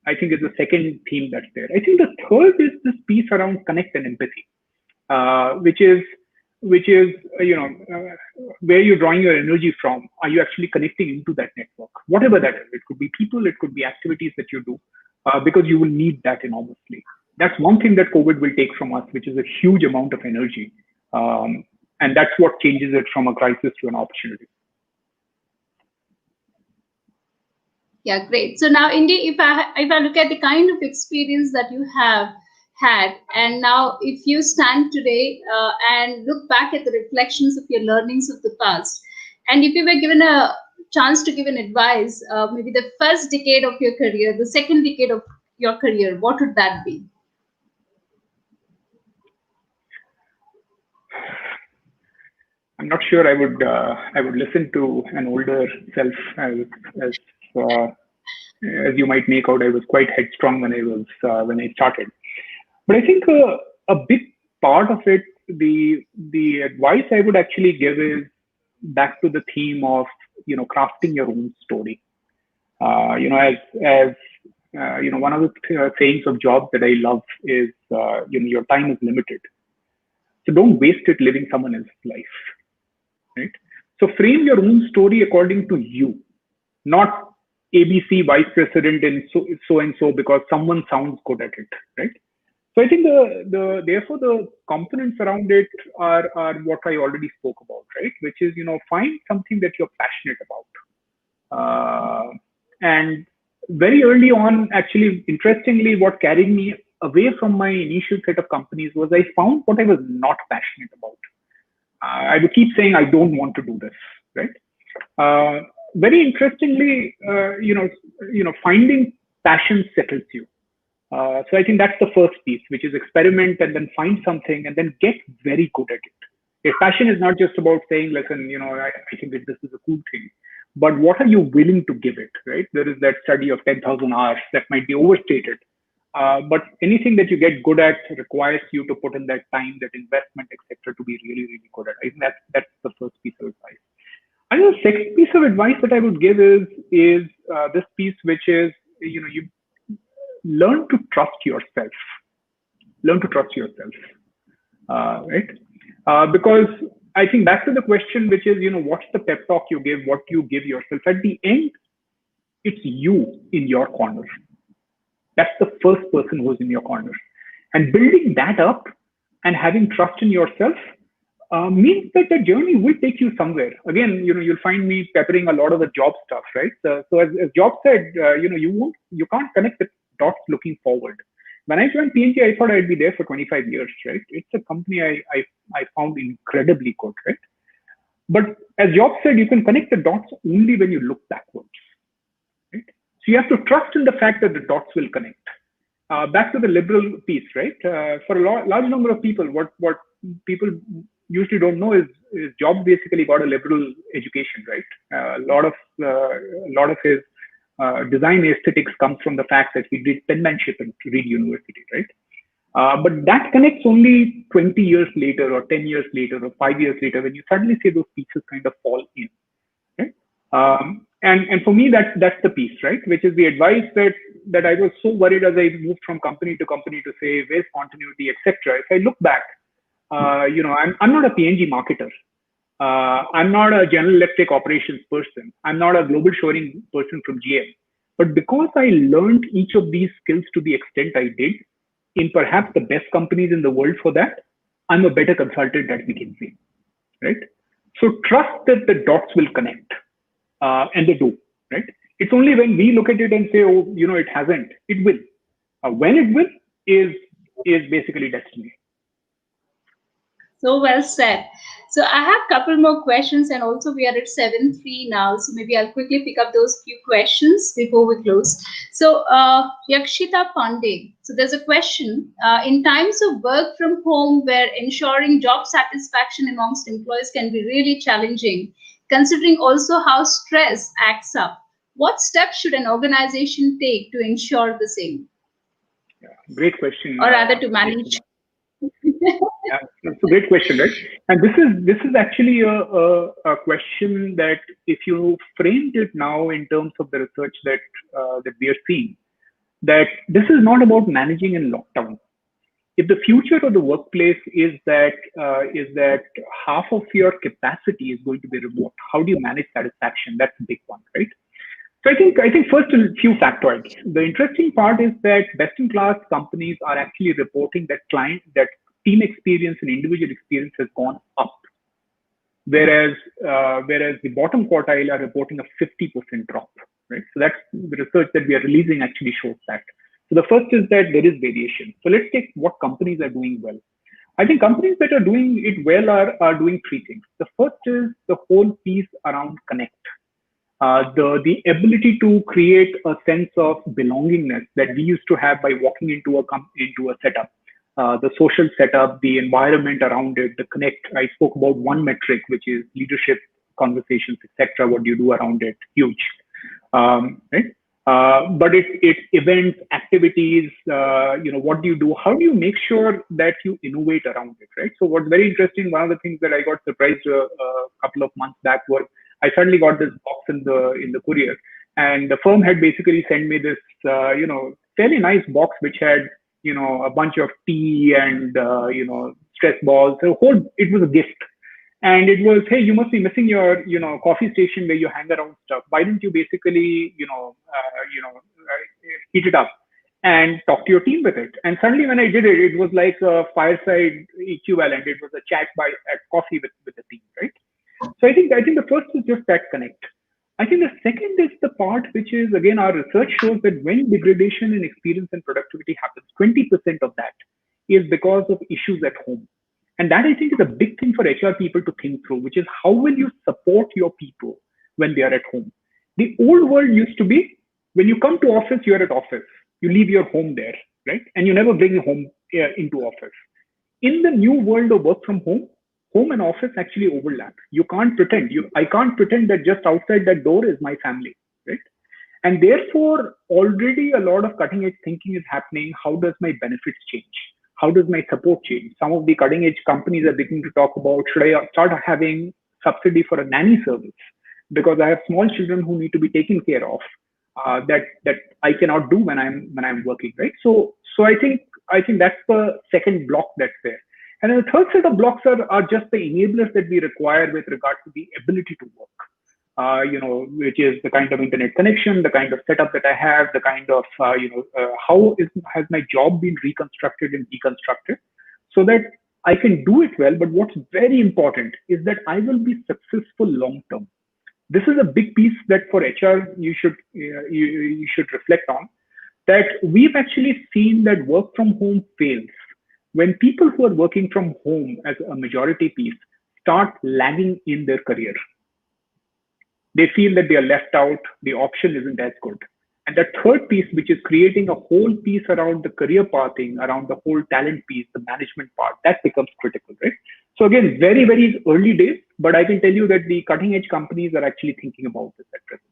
I think is the second theme that's there. I think the third is this piece around connect and empathy, which is where you're drawing your energy from. Are you actually connecting into that network, whatever that is? It could be people, it could be activities that you do, because you will need that enormously. That's one thing that COVID will take from us, which is a huge amount of energy, and that's what changes it from a crisis to an opportunity. Yeah, great. So now, Indy, if I look at the kind of experience that you have had, and now if you stand today and look back at the reflections of your learnings of the past, and if you were given a chance to give an advice, maybe the first decade of your career, the second decade of your career, what would that be? I'm not sure I would listen to an older self. As you might make out, I was quite headstrong when I started. But I think a big part of it, the advice I would actually give is back to the theme of crafting your own story. As one of the sayings of jobs that I love is your time is limited, so don't waste it living someone else's life, right? So frame your own story according to you, not ABC vice president and so and so because someone sounds good at it, right? So I think therefore the components around it are what I already spoke about, right? Which is find something that you're passionate about, and very early on, actually, interestingly, what carried me away from my initial set of companies was I found what I was not passionate about. I would keep saying I don't want to do this, right? Very interestingly, finding passion settles you. So I think that's the first piece, which is experiment and then find something and then get very good at it. If passion is not just about saying, listen, I think that this is a cool thing, but what are you willing to give it, right? There is that study of 10,000 hours that might be overstated. But anything that you get good at requires you to put in that time, that investment, etc., to be really, really good at. I think that's the first piece of advice. I think the second piece of advice that I would give is this piece, which is you learn to trust yourself. Learn to trust yourself, right? Because I think back to the question, which is what's the pep talk you give, what you give yourself. At the end, it's you in your corner. That's the first person who's in your corner. And building that up and having trust in yourself means that the journey will take you somewhere. Again, you'll find me peppering a lot of the job stuff, right? So as Job said, you can't connect the dots looking forward. When I joined P&G, I thought I'd be there for 25 years, right? It's a company I found incredibly good, right? But as Job said, you can connect the dots only when you look backwards. So you have to trust in the fact that the dots will connect. Back to the liberal piece, right? For a large number of people, what people usually don't know is Jobs basically got a liberal education, right? A lot of his design aesthetics comes from the fact that he did penmanship in Reed University, right? But that connects only 20 years later, or 10 years later, or 5 years later, when you suddenly see those pieces kind of fall in. Right? And for me, that's the piece, right? Which is the advice that I was so worried as I moved from company to company to say, where's continuity, etc. If I look back, I'm not a P&G marketer. I'm not a General Electric operations person. I'm not a global shoring person from GM. But because I learned each of these skills to the extent I did, in perhaps the best companies in the world for that, I'm a better consultant at McKinsey, right? So trust that the dots will connect, and they do, right? It's only when we look at it and say, oh, it hasn't. It will. When it will is basically destiny. So well said. So I have a couple more questions, and also we are at 7:03 now. So maybe I'll quickly pick up those few questions before we close. So Yakshita Pandey. So there's a question. In times of work from home where ensuring job satisfaction amongst employees can be really challenging, considering also how stress acts up, what steps should an organization take to ensure the same? Yeah, great question. Or rather to manage. Yeah, that's a great question, right? And this is actually a question that, if you framed it now in terms of the research that we are seeing, that this is not about managing in lockdown. If the future of the workplace is that half of your capacity is going to be remote, how do you manage satisfaction? That's a big one, right? So I think first a few factoids. The interesting part is that best-in-class companies are actually reporting that team experience and individual experience has gone up, whereas the bottom quartile are reporting a 50% drop, right? So that's the research that we are releasing actually shows that. So the first is that there is variation. So let's take what companies are doing well. I think companies that are doing it well are doing three things. The first is the whole piece around connect. The ability to create a sense of belongingness that we used to have by walking into a setup, the social setup, the environment around it, the connect. I spoke about one metric, which is leadership conversations, etc. What do you do around it? Huge, right? But it's events, activities. What do you do? How do you make sure that you innovate around it, right? So what's very interesting, one of the things that I got surprised a couple of months back was I suddenly got this box in the courier, and the firm had basically sent me this fairly nice box which had a bunch of tea and stress balls. So it was a gift, and it was, hey, you must be missing your coffee station where you hang around stuff. Why don't you basically heat it up and talk to your team with it? And suddenly when I did it, it was like a fireside equivalent. It was a chat at coffee with the team, right? So I think the first is just that connect. I think the second is the part which is, again, our research shows that when degradation in experience and productivity happens, 20% of that is because of issues at home. And that, I think, is a big thing for HR people to think through, which is how will you support your people when they are at home? The old world used to be, when you come to office, you're at office. You leave your home there, right? And you never bring your home into office. In the new world of work from home and office actually overlap. You can't pretend. I can't pretend that just outside that door is my family, right? And therefore, already a lot of cutting edge thinking is happening. How does my benefits change? How does my support change? Some of the cutting edge companies are beginning to talk about, should I start having subsidy for a nanny service? Because I have small children who need to be taken care of, that I cannot do when I'm working, right? So I think that's the second block that's there. And then the third set of blocks are just the enablers that we require with regard to the ability to work, which is the kind of internet connection, the kind of setup that I have, the kind of, how has my job been reconstructed and deconstructed so that I can do it well. But what's very important is that I will be successful long term. This is a big piece that for HR you should reflect on, that we've actually seen that work from home fails when people who are working from home as a majority piece start lagging in their career. They feel that they are left out, the option isn't as good. And the third piece, which is creating a whole piece around the career pathing, around the whole talent piece, the management part, that becomes critical, right? So again, very, very early days, but I can tell you that the cutting edge companies are actually thinking about this at present.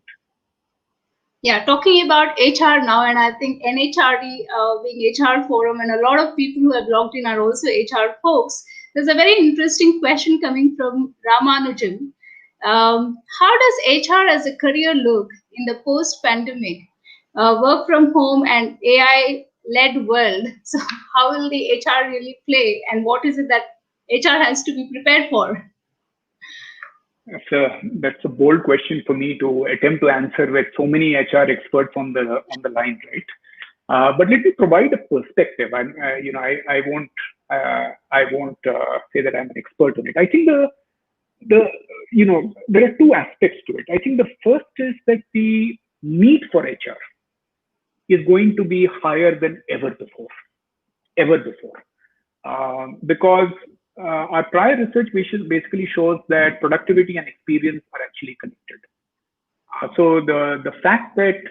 Yeah, talking about HR now, and I think NHRD being HR forum, and a lot of people who have logged in are also HR folks. There's a very interesting question coming from Ramanujan. How does HR as a career look in the post-pandemic work from home and AI-led world? So how will the HR really play, and what is it that HR has to be prepared for? That's a bold question for me to attempt to answer with so many HR experts on the line, right? But let me provide a perspective. I won't say that I'm an expert on it. I think there are two aspects to it. I think the first is that the need for HR is going to be higher than ever before, because our prior research basically shows that productivity and experience are actually connected. So the fact that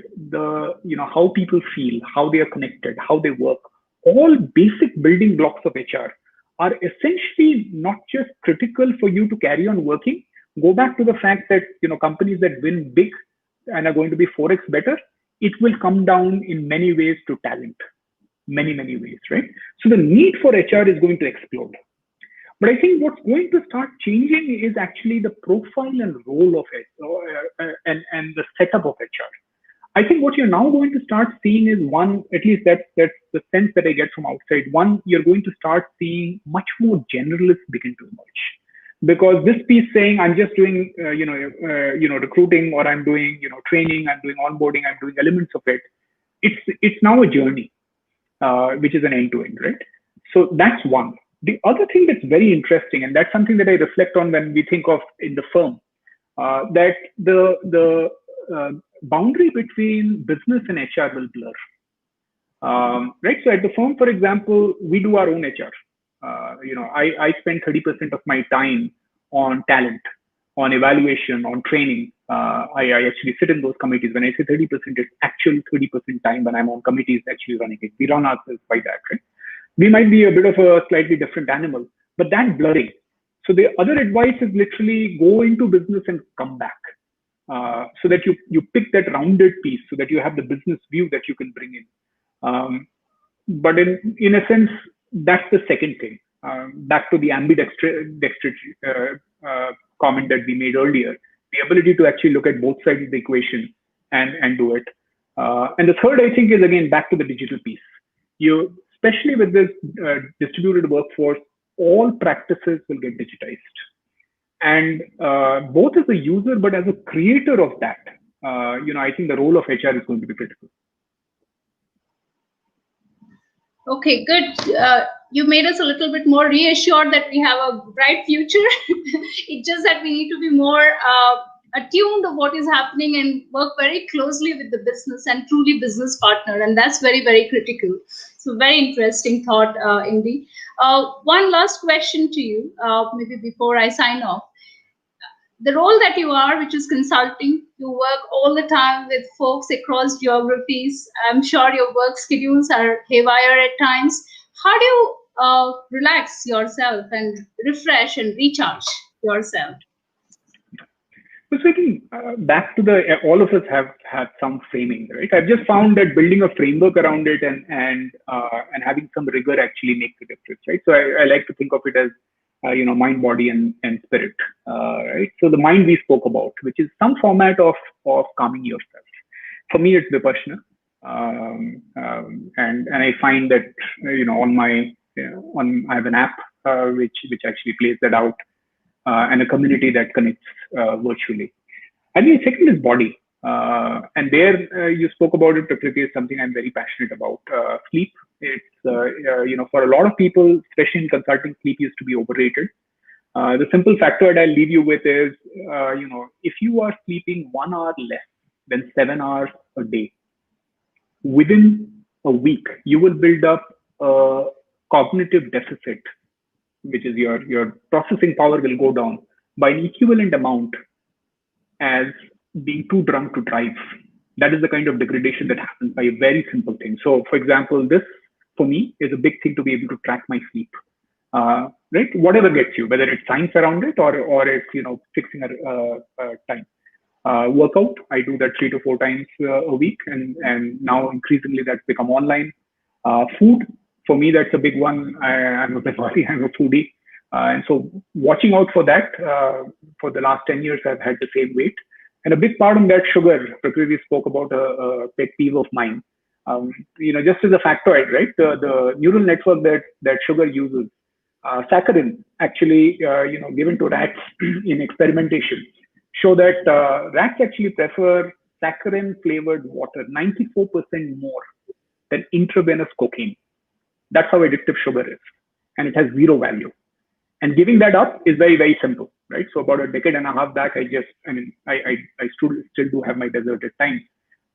how people feel, how they are connected, how they work, all basic building blocks of HR are essentially not just critical for you to carry on working. Go back to the fact that companies that win big and are going to be 4x better, it will come down in many ways to talent, many ways, right? So the need for HR is going to explode. But I think what's going to start changing is actually the profile and role of it, and the setup of HR. I think what you're now going to start seeing is one, at least that's the sense that I get from outside. One, you're going to start seeing much more generalists begin to emerge, because this piece saying I'm just doing recruiting, or I'm doing training, I'm doing onboarding, I'm doing elements of it. It's now a journey, which is an end to end, right? So that's one. The other thing that's very interesting, and that's something that I reflect on when we think of in the firm, that the boundary between business and HR will blur. Right? So at the firm, for example, we do our own HR. I spend 30% of my time on talent, on evaluation, on training. I actually sit in those committees. When I say 30%, it's actual 30% time when I'm on committees actually running it. We run ourselves by that, right? We might be a bit of a slightly different animal, but that blurring. So the other advice is literally go into business and come back, so that you pick that rounded piece, so that you have the business view that you can bring in. But in a sense, that's the second thing. Back to the ambidextrous comment that we made earlier, the ability to actually look at both sides of the equation and do it. And the third, I think, is again back to the digital piece. Especially with this distributed workforce, all practices will get digitized. And both as a user, but as a creator of that, I think the role of HR is going to be critical. Okay, good. You made us a little bit more reassured that we have a bright future. It's just that we need to be more attuned to what is happening and work very closely with the business and truly business partner. And that's very, very critical. So very interesting thought, Indy. One last question to you, maybe before I sign off. The role that you are, which is consulting, you work all the time with folks across geographies. I'm sure your work schedules are haywire at times. How do you relax yourself and refresh and recharge yourself? So I think back to all of us have had some framing, right? I've just found that building a framework around it and having some rigor actually makes a difference, right? So I like to think of it as mind, body, and spirit, right? So the mind we spoke about, which is some format of calming yourself. For me, it's Vipassana, and I find that I have an app which actually plays that out, and a community that connects virtually. And the second is body, and there you spoke about it. Prakriti is something I'm very passionate about. Sleep. It's for a lot of people, especially in consulting, sleep used to be overrated. The simple factor that I'll leave you with is, if you are sleeping 1 hour less than 7 hours a day, within a week, you will build up a cognitive deficit, which is your processing power will go down by an equivalent amount as being too drunk to drive. That is the kind of degradation that happens by a very simple thing. So, for example, this for me is a big thing to be able to track my sleep. Right? Whatever gets you, whether it's science around it or it's fixing a time. Workout, I do that 3 to 4 times a week, and now increasingly that's become online. Food, for me, that's a big one. I'm a Bengali, I'm a foodie. And so watching out for that, for the last 10 years, I've had the same weight. And a big part of that, sugar. Prakriti spoke about a pet peeve of mine. Just as a factoid, right? The neural network that sugar uses, saccharin, actually, given to rats in experimentation, show that rats actually prefer saccharin flavored water 94% more than intravenous cocaine. That's how addictive sugar is, and it has zero value. And giving that up is very, very simple, right? So about a decade and a half back, I still do have my desert at times,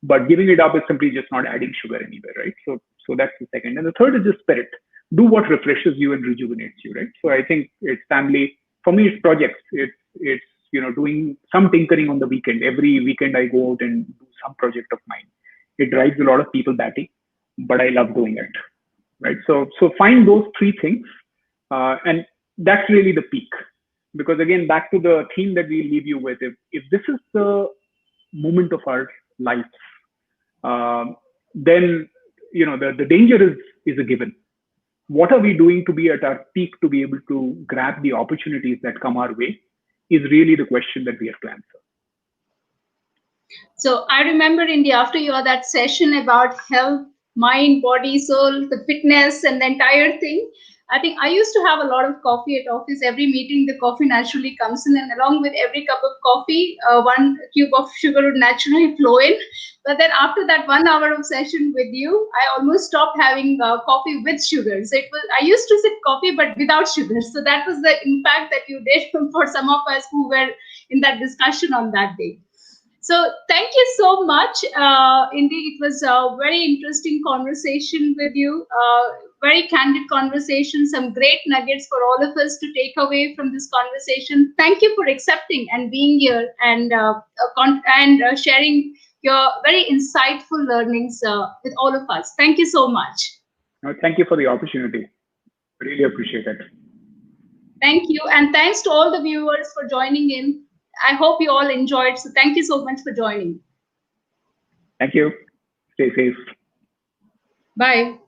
but giving it up is simply just not adding sugar anywhere, right? So that's the second. And the third is just spirit. Do what refreshes you and rejuvenates you, right? So I think it's family. For me, it's projects. It's doing some tinkering on the weekend. Every weekend I go out and do some project of mine. It drives a lot of people batty, but I love doing it, right? So find those 3 things, and that's really the peak. Because again, back to the theme that we leave you with, if this is the moment of our life, then the danger is a given. What are we doing to be at our peak to be able to grab the opportunities that come our way is really the question that we have to answer. So I remember, Indy, after that session about health, mind, body, soul, the fitness, and the entire thing, I think I used to have a lot of coffee at office. Every meeting, the coffee naturally comes in, and along with every cup of coffee, 1 cube of sugar would naturally flow in. But then after that 1 hour of session with you, I almost stopped having coffee with sugar. So I used to sip coffee, but without sugar. So that was the impact that you did for some of us who were in that discussion on that day. So thank you so much. Indeed, it was a very interesting conversation with you, very candid conversation, some great nuggets for all of us to take away from this conversation. Thank you for accepting and being here and sharing your very insightful learnings with all of us. Thank you so much. No, thank you for the opportunity. Really appreciate it. Thank you. And thanks to all the viewers for joining in. I hope you all enjoyed. So thank you so much for joining. Thank you. Stay safe. Bye.